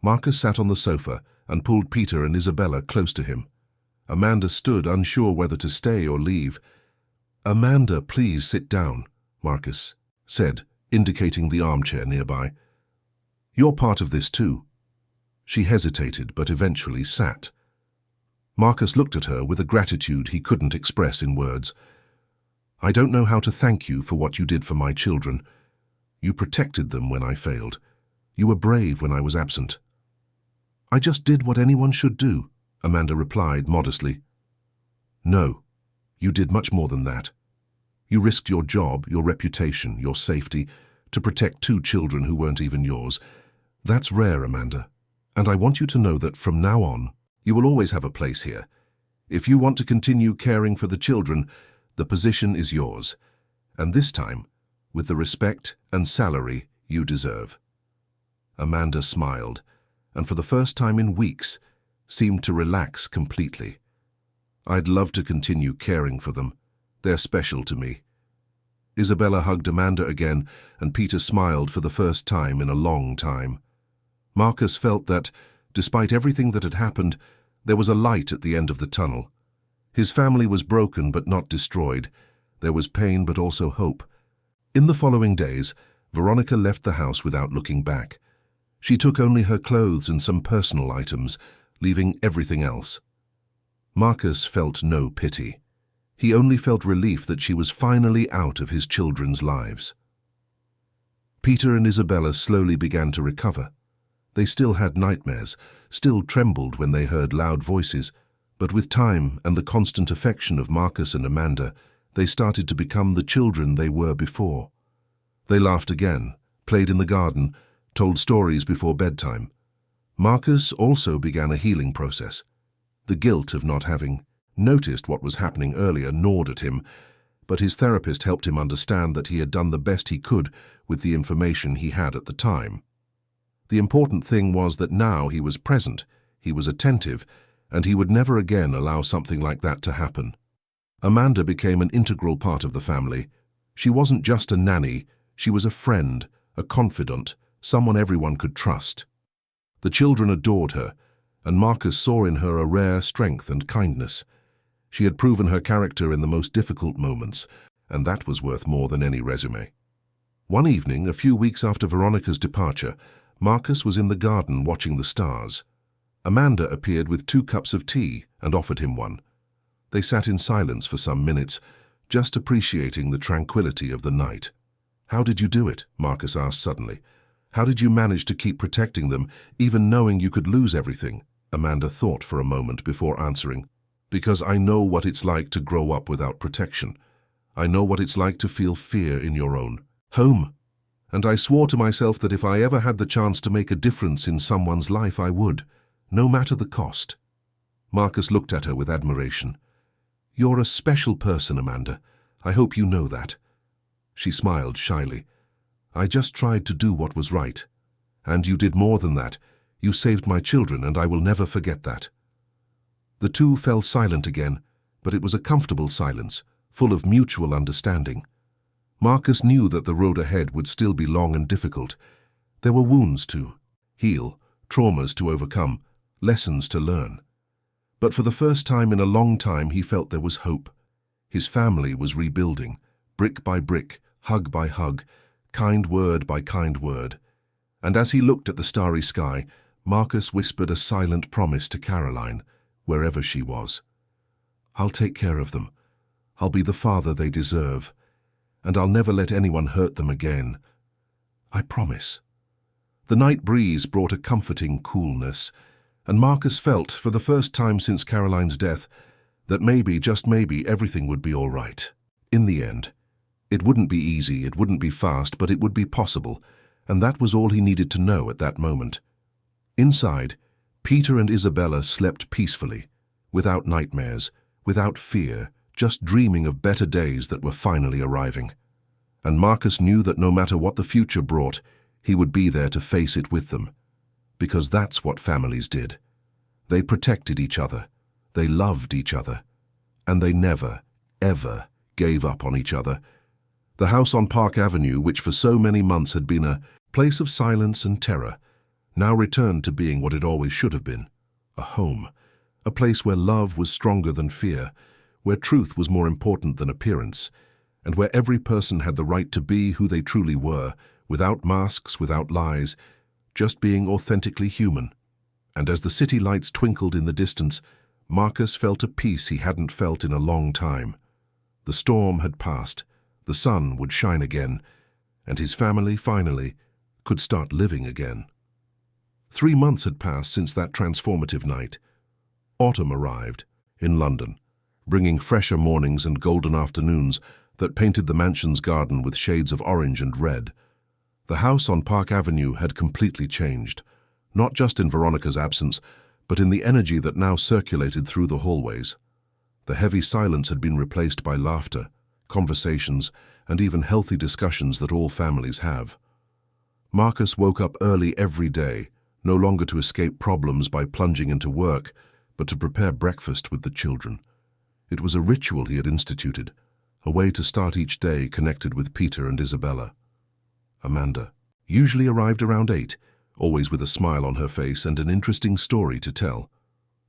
Marcus sat on the sofa and pulled Peter and Isabella close to him. Amanda stood, unsure whether to stay or leave. "Amanda, please sit down," Marcus said, indicating the armchair nearby. "You're part of this too." She hesitated, but eventually sat. Marcus looked at her with a gratitude he couldn't express in words. "I don't know how to thank you for what you did for my children. You protected them when I failed. You were brave when I was absent." "I just did what anyone should do," Amanda replied modestly. No, you did much more than that. You risked your job, your reputation, your safety, to protect 2 children who weren't even yours. That's rare, Amanda. And I want you to know that from now on, you will always have a place here. If you want to continue caring for the children, the position is yours. And this time, with the respect and salary you deserve. Amanda smiled, and for the first time in weeks, seemed to relax completely. I'd love to continue caring for them. They're special to me. Isabella hugged Amanda again, and Peter smiled for the first time in a long time. Marcus felt that, despite everything that had happened, there was a light at the end of the tunnel. His family was broken but not destroyed. There was pain but also hope. In the following days, Veronica left the house without looking back. She took only her clothes and some personal items, leaving everything else. Marcus felt no pity. He only felt relief that she was finally out of his children's lives. Peter and Isabella slowly began to recover. They still had nightmares, still trembled when they heard loud voices, but with time and the constant affection of Marcus and Amanda, they started to become the children they were before. They laughed again, played in the garden, told stories before bedtime. Marcus also began a healing process. The guilt of not having noticed what was happening earlier gnawed at him, but his therapist helped him understand that he had done the best he could with the information he had at the time. The important thing was that now he was present, he was attentive, and he would never again allow something like that to happen. Amanda became an integral part of the family. She wasn't just a nanny, she was a friend, a confidant, someone everyone could trust. The children adored her, and Marcus saw in her a rare strength and kindness. She had proven her character in the most difficult moments, and that was worth more than any resume. One evening, a few weeks after Veronica's departure, Marcus was in the garden watching the stars. Amanda appeared with 2 cups of tea and offered him one. They sat in silence for some minutes, just appreciating the tranquility of the night. "How did you do it?" Marcus asked suddenly. "How did you manage to keep protecting them, even knowing you could lose everything?" Amanda thought for a moment before answering. "Because I know what it's like to grow up without protection. I know what it's like to feel fear in your own home. And I swore to myself that if I ever had the chance to make a difference in someone's life, I would, no matter the cost." Marcus looked at her with admiration. "You're a special person, Amanda. I hope you know that." She smiled shyly. "I just tried to do what was right. And you did more than that. You saved my children, and I will never forget that." The two fell silent again, but it was a comfortable silence, full of mutual understanding. Marcus knew that the road ahead would still be long and difficult. There were wounds to heal, traumas to overcome, lessons to learn. But for the first time in a long time, he felt there was hope. His family was rebuilding, brick by brick, hug by hug, kind word by kind word. And as he looked at the starry sky, Marcus whispered a silent promise to Caroline, wherever she was. "I'll take care of them. I'll be the father they deserve. And I'll never let anyone hurt them again. I promise." The night breeze brought a comforting coolness, and Marcus felt, for the first time since Caroline's death, that maybe, just maybe, everything would be all right. In the end. It wouldn't be easy, it wouldn't be fast, but it would be possible, and that was all he needed to know at that moment. Inside, Peter and Isabella slept peacefully, without nightmares, without fear, just dreaming of better days that were finally arriving. And Marcus knew that no matter what the future brought, he would be there to face it with them. Because that's what families did. They protected each other, they loved each other, and they never, ever gave up on each other. The house on Park Avenue, which for so many months had been a place of silence and terror, now returned to being what it always should have been, a home, a place where love was stronger than fear, where truth was more important than appearance, and where every person had the right to be who they truly were, without masks, without lies, just being authentically human. And as the city lights twinkled in the distance, Marcus felt a peace he hadn't felt in a long time. The storm had passed, the sun would shine again, and his family, finally, could start living again. 3 months had passed since that transformative night. Autumn arrived, in London. bringing fresher mornings and golden afternoons that painted the mansion's garden with shades of orange and red. The house on Park Avenue had completely changed, not just in Veronica's absence, but in the energy that now circulated through the hallways. The heavy silence had been replaced by laughter, conversations, and even healthy discussions that all families have. Marcus woke up early every day, no longer to escape problems by plunging into work, but to prepare breakfast with the children. It was a ritual he had instituted, a way to start each day connected with Peter and Isabella. Amanda usually arrived around 8, always with a smile on her face and an interesting story to tell.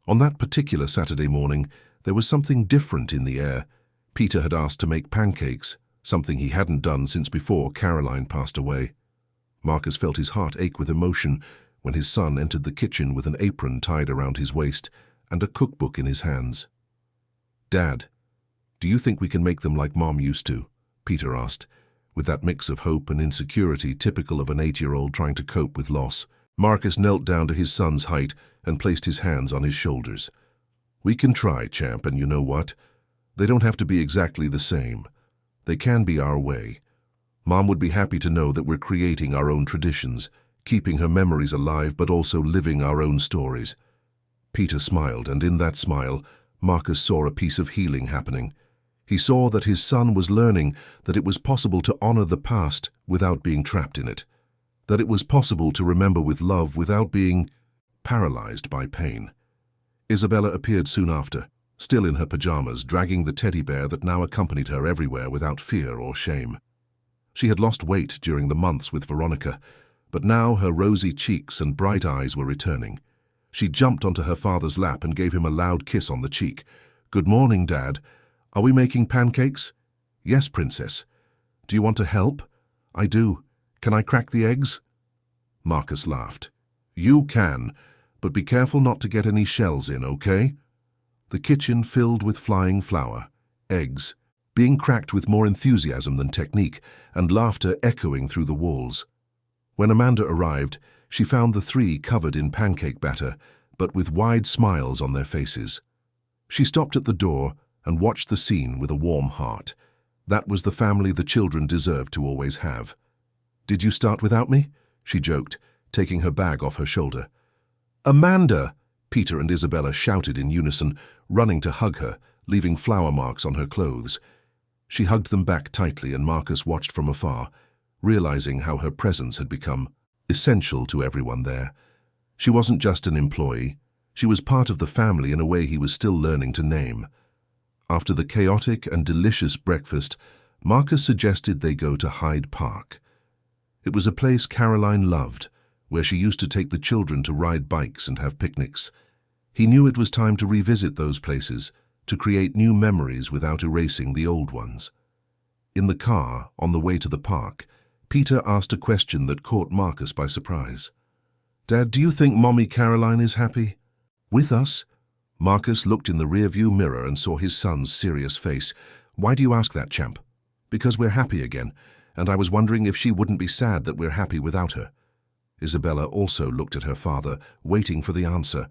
On that particular Saturday morning, there was something different in the air. Peter had asked to make pancakes, something he hadn't done since before Caroline passed away. Marcus felt his heart ache with emotion when his son entered the kitchen with an apron tied around his waist and a cookbook in his hands. "Dad, do you think we can make them like Mom used to?" Peter asked, with that mix of hope and insecurity typical of an 8-year-old trying to cope with loss. Marcus knelt down to his son's height and placed his hands on his shoulders. "We can try, champ, and you know what? They don't have to be exactly the same. They can be our way. Mom would be happy to know that we're creating our own traditions, keeping her memories alive but also living our own stories." Peter smiled, and in that smile, Marcus saw a piece of healing happening. He saw that his son was learning that it was possible to honor the past without being trapped in it, that it was possible to remember with love without being paralyzed by pain. Isabella appeared soon after, still in her pajamas, dragging the teddy bear that now accompanied her everywhere without fear or shame. She had lost weight during the months with Veronica, but now her rosy cheeks and bright eyes were returning. She jumped onto her father's lap and gave him a loud kiss on the cheek. "Good morning, Dad. Are we making pancakes?" "Yes, Princess. Do you want to help?" "I do. Can I crack the eggs?" Marcus laughed. "You can, but be careful not to get any shells in, okay?" The kitchen filled with flying flour, eggs, being cracked with more enthusiasm than technique, and laughter echoing through the walls. When Amanda arrived, she found the three covered in pancake batter, but with wide smiles on their faces. She stopped at the door and watched the scene with a warm heart. That was the family the children deserved to always have. "Did you start without me?" she joked, taking her bag off her shoulder. "Amanda!" Peter and Isabella shouted in unison, running to hug her, leaving flour marks on her clothes. She hugged them back tightly, and Marcus watched from afar, realizing how her presence had become essential to everyone there. She wasn't just an employee. She was part of the family in a way he was still learning to name. After the chaotic and delicious breakfast, Marcus suggested they go to Hyde Park. It was a place Caroline loved, where she used to take the children to ride bikes and have picnics. He knew it was time to revisit those places, to create new memories without erasing the old ones. In the car, on the way to the park, Peter asked a question that caught Marcus by surprise. "Dad, do you think Mommy Caroline is happy?" "With us?" Marcus looked in the rearview mirror and saw his son's serious face. "Why do you ask that, champ?" "Because we're happy again, and I was wondering if she wouldn't be sad that we're happy without her." Isabella also looked at her father, waiting for the answer.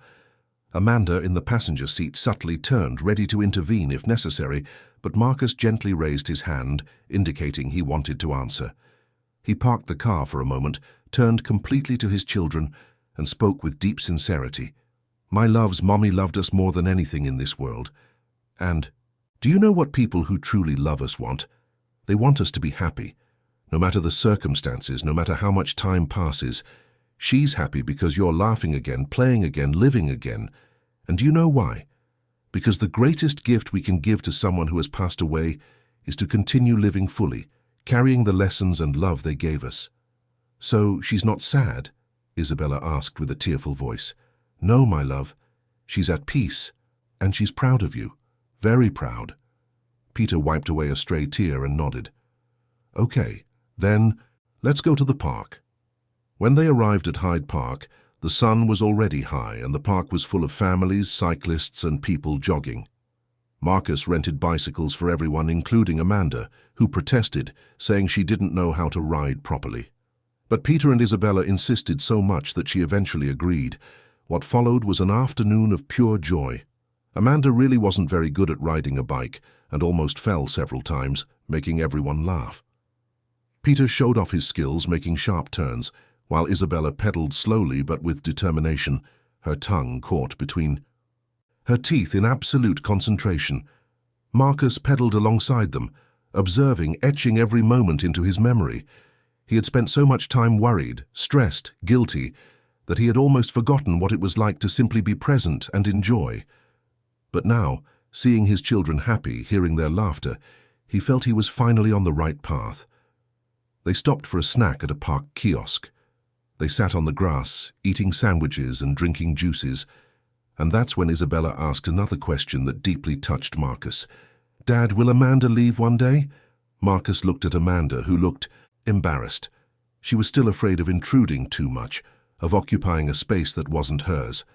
Amanda, in the passenger seat, subtly turned, ready to intervene if necessary, but Marcus gently raised his hand, indicating he wanted to answer. He parked the car for a moment, turned completely to his children, and spoke with deep sincerity. "My loves, Mommy loved us more than anything in this world. And do you know what people who truly love us want? They want us to be happy. No matter the circumstances, no matter how much time passes, she's happy because you're laughing again, playing again, living again. And do you know why? Because the greatest gift we can give to someone who has passed away is to continue living fully, carrying the lessons and love they gave us." "So she's not sad?" Isabella asked with a tearful voice. "No, my love. She's at peace, and she's proud of you. Very proud." Peter wiped away a stray tear and nodded. "Okay, then let's go to the park." When they arrived at Hyde Park, the sun was already high and the park was full of families, cyclists, and people jogging. Marcus rented bicycles for everyone, including Amanda, who protested, saying she didn't know how to ride properly. But Peter and Isabella insisted so much that she eventually agreed. What followed was an afternoon of pure joy. Amanda really wasn't very good at riding a bike and almost fell several times, making everyone laugh. Peter showed off his skills making sharp turns, while Isabella pedaled slowly but with determination, her tongue caught between her teeth in absolute concentration. Marcus pedaled alongside them, observing, etching every moment into his memory. He had spent so much time worried, stressed, guilty, that he had almost forgotten what it was like to simply be present and enjoy. But now, seeing his children happy, hearing their laughter, he felt he was finally on the right path. They stopped for a snack at a park kiosk. They sat on the grass, eating sandwiches and drinking juices, and that's when Isabella asked another question that deeply touched Marcus. "Dad, will Amanda leave one day?" Marcus looked at Amanda, who looked embarrassed. She was still afraid of intruding too much, of occupying a space that wasn't hers.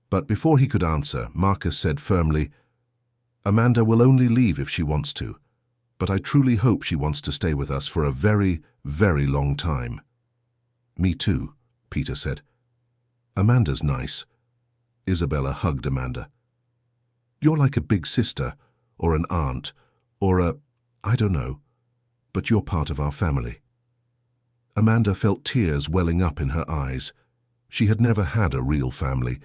But before he could answer, Marcus said firmly, "Amanda will only leave if she wants to, but I truly hope she wants to stay with us for a very, very long time." "Me too," Peter said. "Amanda's nice." Isabella hugged Amanda. "You're like a big sister, or an aunt, or I don't know, but you're part of our family." Amanda felt tears welling up in her eyes. She had never had a real family,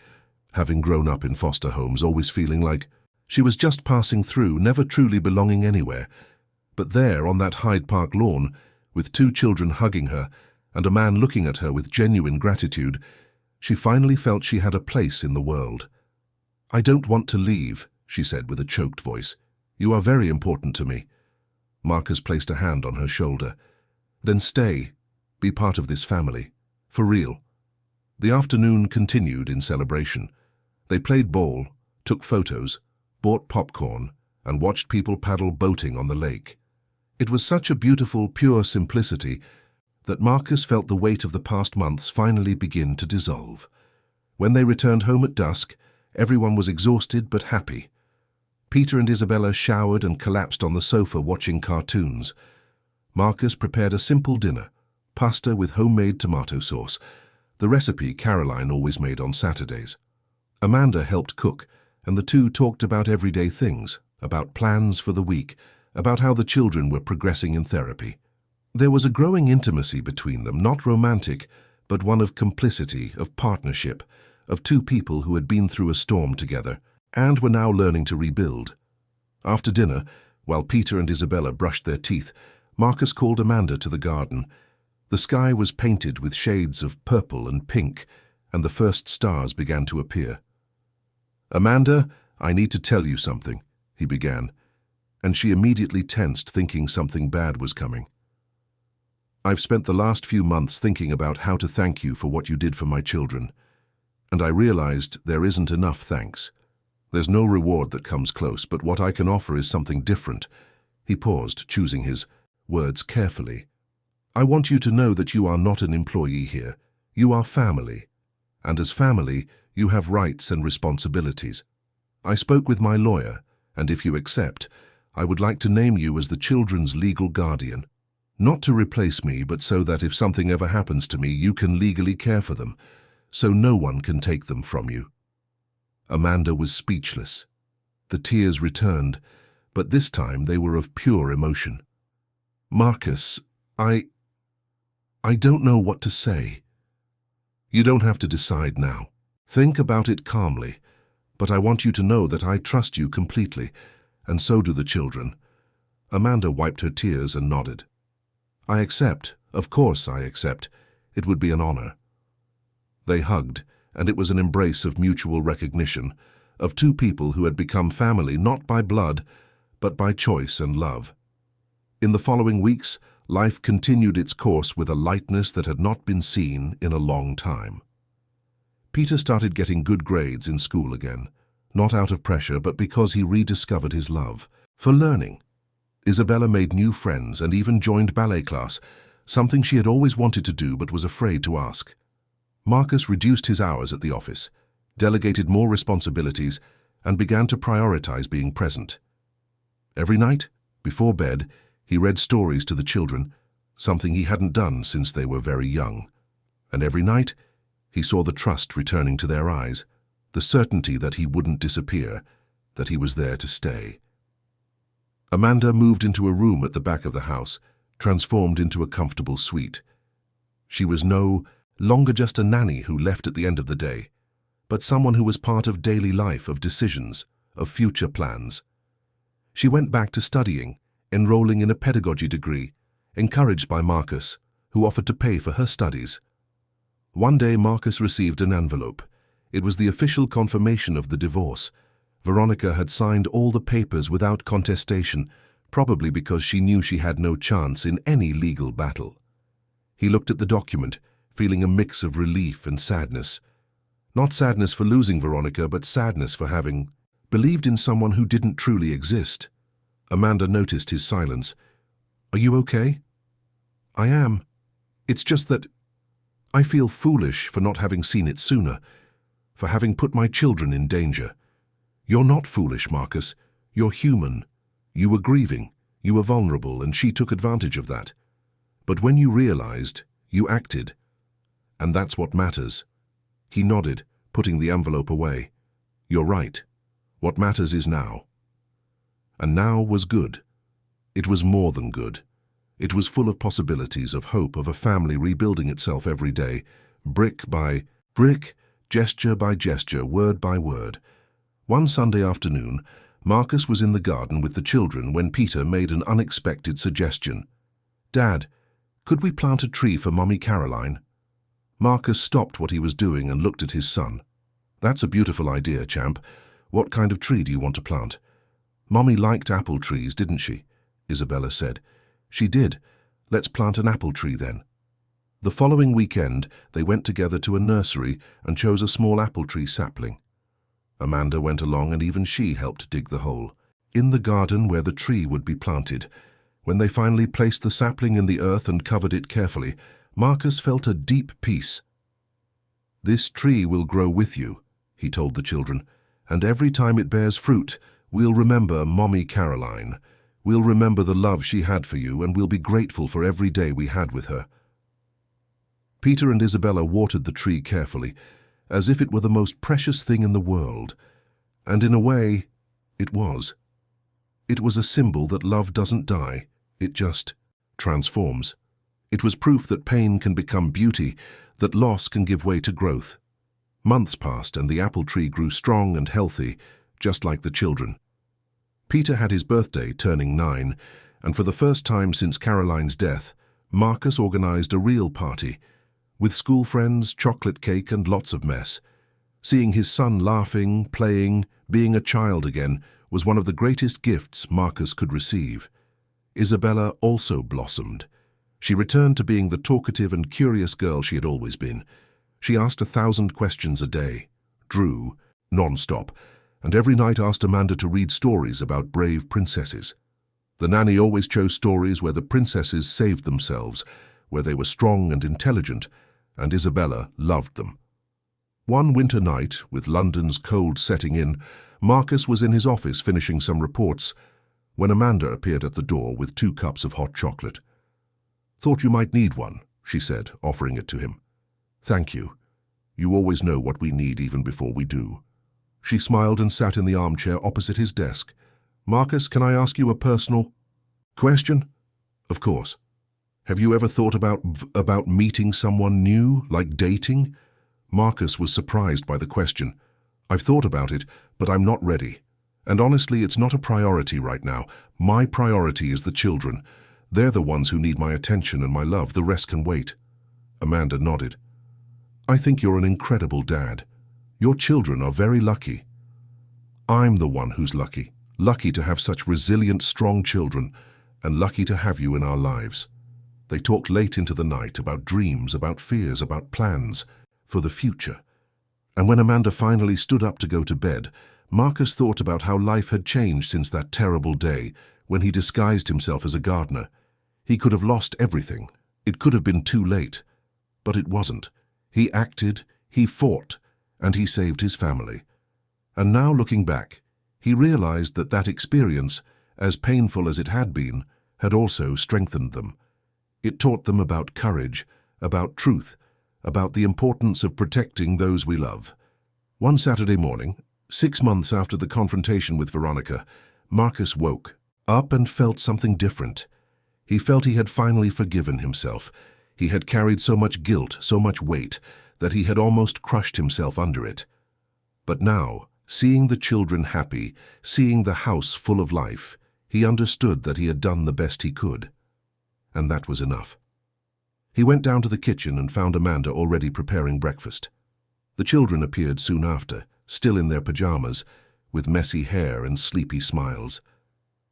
having grown up in foster homes, always feeling like she was just passing through, never truly belonging anywhere. But there, on that Hyde Park lawn, with 2 children hugging her and a man looking at her with genuine gratitude, she finally felt she had a place in the world. "I don't want to leave," she said with a choked voice. "You are very important to me." Marcus placed a hand on her shoulder. "Then stay. Be part of this family. For real." The afternoon continued in celebration. They played ball, took photos, bought popcorn, and watched people paddle boating on the lake. It was such a beautiful, pure simplicity that Marcus felt the weight of the past months finally begin to dissolve. When they returned home at dusk, everyone was exhausted but happy. Peter and Isabella showered and collapsed on the sofa watching cartoons. Marcus prepared a simple dinner, pasta with homemade tomato sauce, the recipe Caroline always made on Saturdays. Amanda helped cook, and the two talked about everyday things, about plans for the week, about how the children were progressing in therapy. There was a growing intimacy between them, not romantic, but one of complicity, of partnership, of 2 people who had been through a storm together, and were now learning to rebuild. After dinner, while Peter and Isabella brushed their teeth, Marcus called Amanda to the garden. The sky was painted with shades of purple and pink, and the first stars began to appear. "Amanda, I need to tell you something," he began, and she immediately tensed, thinking something bad was coming. "I've spent the last few months thinking about how to thank you for what you did for my children, and I realized there isn't enough thanks. There's no reward that comes close, but what I can offer is something different." He paused, choosing his words carefully. "I want you to know that you are not an employee here. You are family, and as family, you have rights and responsibilities. I spoke with my lawyer, and if you accept, I would like to name you as the children's legal guardian. Not to replace me, but so that if something ever happens to me, you can legally care for them, so no one can take them from you." Amanda was speechless. The tears returned, but this time they were of pure emotion. "Marcus, I don't know what to say." "You don't have to decide now. Think about it calmly, but I want you to know that I trust you completely, and so do the children." Amanda wiped her tears and nodded. "I accept. Of course I accept. It would be an honor." They hugged, and it was an embrace of mutual recognition, of 2 people who had become family not by blood, but by choice and love. In the following weeks, life continued its course with a lightness that had not been seen in a long time. Peter started getting good grades in school again, not out of pressure, but because he rediscovered his love for learning. Isabella made new friends and even joined ballet class, something she had always wanted to do but was afraid to ask. Marcus reduced his hours at the office, delegated more responsibilities, and began to prioritize being present. Every night, before bed, he read stories to the children, something he hadn't done since they were very young. And every night, he saw the trust returning to their eyes, the certainty that he wouldn't disappear, that he was there to stay. Amanda moved into a room at the back of the house, transformed into a comfortable suite. She was no longer just a nanny who left at the end of the day, but someone who was part of daily life, of decisions, of future plans. She went back to studying, enrolling in a pedagogy degree, encouraged by Marcus, who offered to pay for her studies. One day Marcus received an envelope. It was the official confirmation of the divorce. Veronica had signed all the papers without contestation, probably because she knew she had no chance in any legal battle. He looked at the document, feeling a mix of relief and sadness. Not sadness for losing Veronica, but sadness for having believed in someone who didn't truly exist. Amanda noticed his silence. "Are you okay?" "I am. It's just that I feel foolish for not having seen it sooner, for having put my children in danger." "You're not foolish, Marcus. You're human. You were grieving, you were vulnerable, and she took advantage of that. But when you realized, you acted. And that's what matters." He nodded, putting the envelope away. "You're right. What matters is now." And now was good. It was more than good. It was full of possibilities, of hope, of a family rebuilding itself every day, brick by brick, gesture by gesture, word by word. One Sunday afternoon, Marcus was in the garden with the children when Peter made an unexpected suggestion. "Dad, could we plant a tree for Mommy Caroline?" Marcus stopped what he was doing and looked at his son. "That's a beautiful idea, champ. What kind of tree do you want to plant?" "Mommy liked apple trees, didn't she?" Isabella said. "She did. Let's plant an apple tree then." The following weekend, they went together to a nursery and chose a small apple tree sapling. Amanda went along and even she helped dig the hole. In the garden where the tree would be planted, when they finally placed the sapling in the earth and covered it carefully, Marcus felt a deep peace. "This tree will grow with you," he told the children, "and every time it bears fruit, we'll remember Mommy Caroline. We'll remember the love she had for you, and we'll be grateful for every day we had with her." Peter and Isabella watered the tree carefully, as if it were the most precious thing in the world. And in a way, it was. It was a symbol that love doesn't die, it just transforms. It was proof that pain can become beauty, that loss can give way to growth. Months passed and the apple tree grew strong and healthy, just like the children. Peter had his birthday, turning 9, and for the first time since Caroline's death, Marcus organized a real party, with school friends, chocolate cake, and lots of mess. Seeing his son laughing, playing, being a child again was one of the greatest gifts Marcus could receive. Isabella also blossomed. She returned to being the talkative and curious girl she had always been. She asked 1,000 questions a day, drew, non-stop, and every night asked Amanda to read stories about brave princesses. The nanny always chose stories where the princesses saved themselves, where they were strong and intelligent, and Isabella loved them. One winter night, with London's cold setting in, Marcus was in his office finishing some reports when Amanda appeared at the door with 2 cups of hot chocolate. "Thought you might need one," she said, offering it to him. "Thank you. You always know what we need even before we do." She smiled and sat in the armchair opposite his desk. "Marcus, can I ask you a personal question?" "Of course. Have you ever thought about meeting someone new, like dating?" Marcus was surprised by the question. "I've thought about it, but I'm not ready. And honestly, it's not a priority right now. My priority is the children. They're the ones who need my attention and my love. The rest can wait." Amanda nodded. "I think you're an incredible dad. Your children are very lucky." "I'm the one who's lucky. Lucky to have such resilient, strong children, and lucky to have you in our lives." They talked late into the night about dreams, about fears, about plans for the future. And when Amanda finally stood up to go to bed, Marcus thought about how life had changed since that terrible day when he disguised himself as a gardener. He could have lost everything. It could have been too late. But it wasn't. He acted, he fought, and he saved his family. And now, looking back, he realized that that experience, as painful as it had been, had also strengthened them. It taught them about courage, about truth, about the importance of protecting those we love. One Saturday morning, 6 months after the confrontation with Veronica, Marcus woke up and felt something different. He felt he had finally forgiven himself. He had carried so much guilt, so much weight, that he had almost crushed himself under it. But now, seeing the children happy, seeing the house full of life, he understood that he had done the best he could. And that was enough. He went down to the kitchen and found Amanda already preparing breakfast. The children appeared soon after, still in their pajamas, with messy hair and sleepy smiles.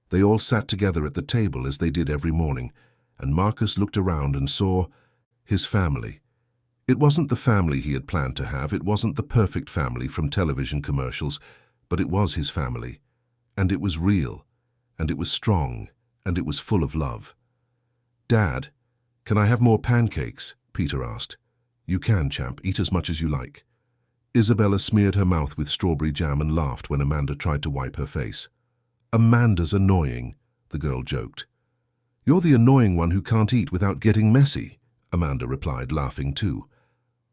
They all sat together at the table as they did every morning, and Marcus looked around and saw his family. It wasn't the family he had planned to have, it wasn't the perfect family from television commercials, but it was his family. And it was real, and it was strong, and it was full of love. "Dad, can I have more pancakes?" Peter asked. "You can, champ. Eat as much as you like." Isabella smeared her mouth with strawberry jam and laughed when Amanda tried to wipe her face. "Amanda's annoying," the girl joked. "You're the annoying one who can't eat without getting messy," Amanda replied, laughing too.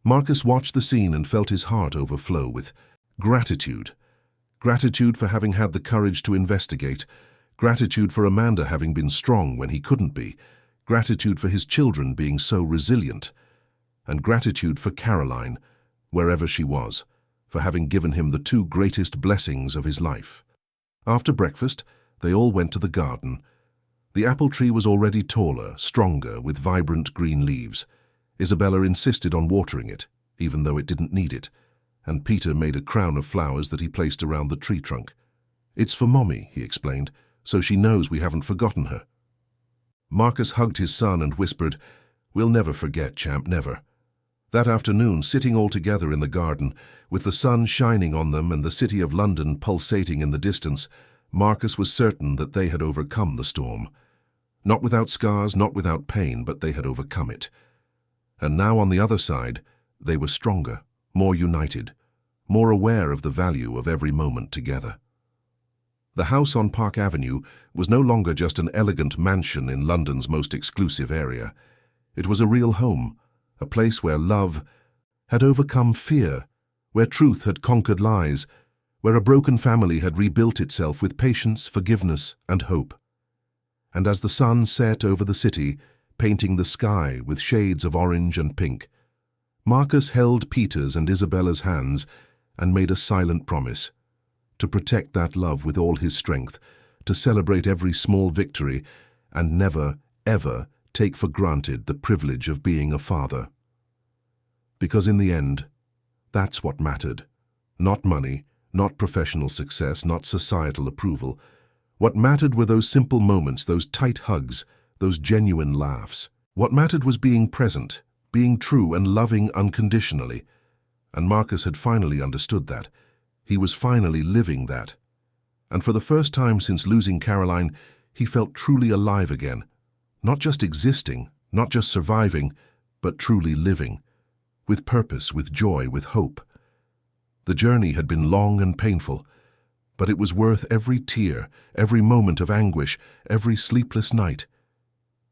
Marcus watched the scene and felt his heart overflow with gratitude. Gratitude for having had the courage to investigate, gratitude for Amanda having been strong when he couldn't be, gratitude for his children being so resilient, and gratitude for Caroline, wherever she was, for having given him the two greatest blessings of his life. After breakfast, they all went to the garden. The apple tree was already taller, stronger, with vibrant green leaves. Isabella insisted on watering it, even though it didn't need it, and Peter made a crown of flowers that he placed around the tree trunk. "It's for Mommy," he explained, "so she knows we haven't forgotten her." Marcus hugged his son and whispered, "We'll never forget, champ, never." That afternoon, sitting all together in the garden, with the sun shining on them and the city of London pulsating in the distance, Marcus was certain that they had overcome the storm. Not without scars, not without pain, but they had overcome it. And now on the other side, they were stronger, more united, more aware of the value of every moment together. The house on Park Avenue was no longer just an elegant mansion in London's most exclusive area. It was a real home, a place where love had overcome fear, where truth had conquered lies, where a broken family had rebuilt itself with patience, forgiveness, and hope. And as the sun set over the city, painting the sky with shades of orange and pink, Marcus held Peter's and Isabella's hands and made a silent promise to protect that love with all his strength, to celebrate every small victory, and never, ever take for granted the privilege of being a father. Because in the end, that's what mattered. Not money, not professional success, not societal approval. What mattered were those simple moments, those tight hugs, those genuine laughs. What mattered was being present, being true and loving unconditionally. And Marcus had finally understood that. He was finally living that. And for the first time since losing Caroline, he felt truly alive again. Not just existing, not just surviving, but truly living. With purpose, with joy, with hope. The journey had been long and painful, but it was worth every tear, every moment of anguish, every sleepless night.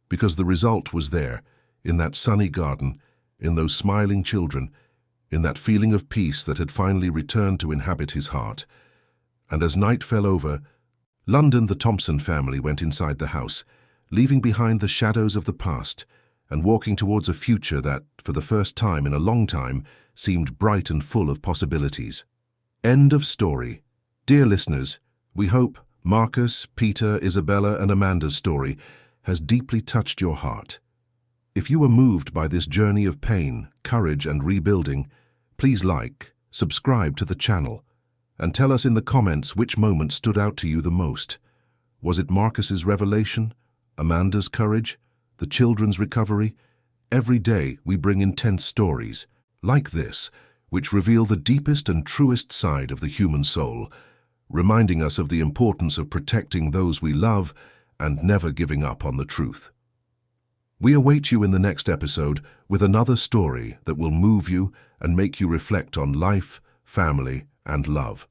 Because the result was there, in that sunny garden, in those smiling children, in that feeling of peace that had finally returned to inhabit his heart. And as night fell over, London, the Thompson family went inside the house, leaving behind the shadows of the past and walking towards a future that, for the first time in a long time, seemed bright and full of possibilities. End of story. Dear listeners, we hope Marcus, Peter, Isabella, and Amanda's story has deeply touched your heart. If you were moved by this journey of pain, courage, and rebuilding, please like, subscribe to the channel, and tell us in the comments which moment stood out to you the most. Was it Marcus's revelation, Amanda's courage, the children's recovery? Every day we bring intense stories, like this, which reveal the deepest and truest side of the human soul, reminding us of the importance of protecting those we love and never giving up on the truth. We await you in the next episode with another story that will move you and make you reflect on life, family, and love.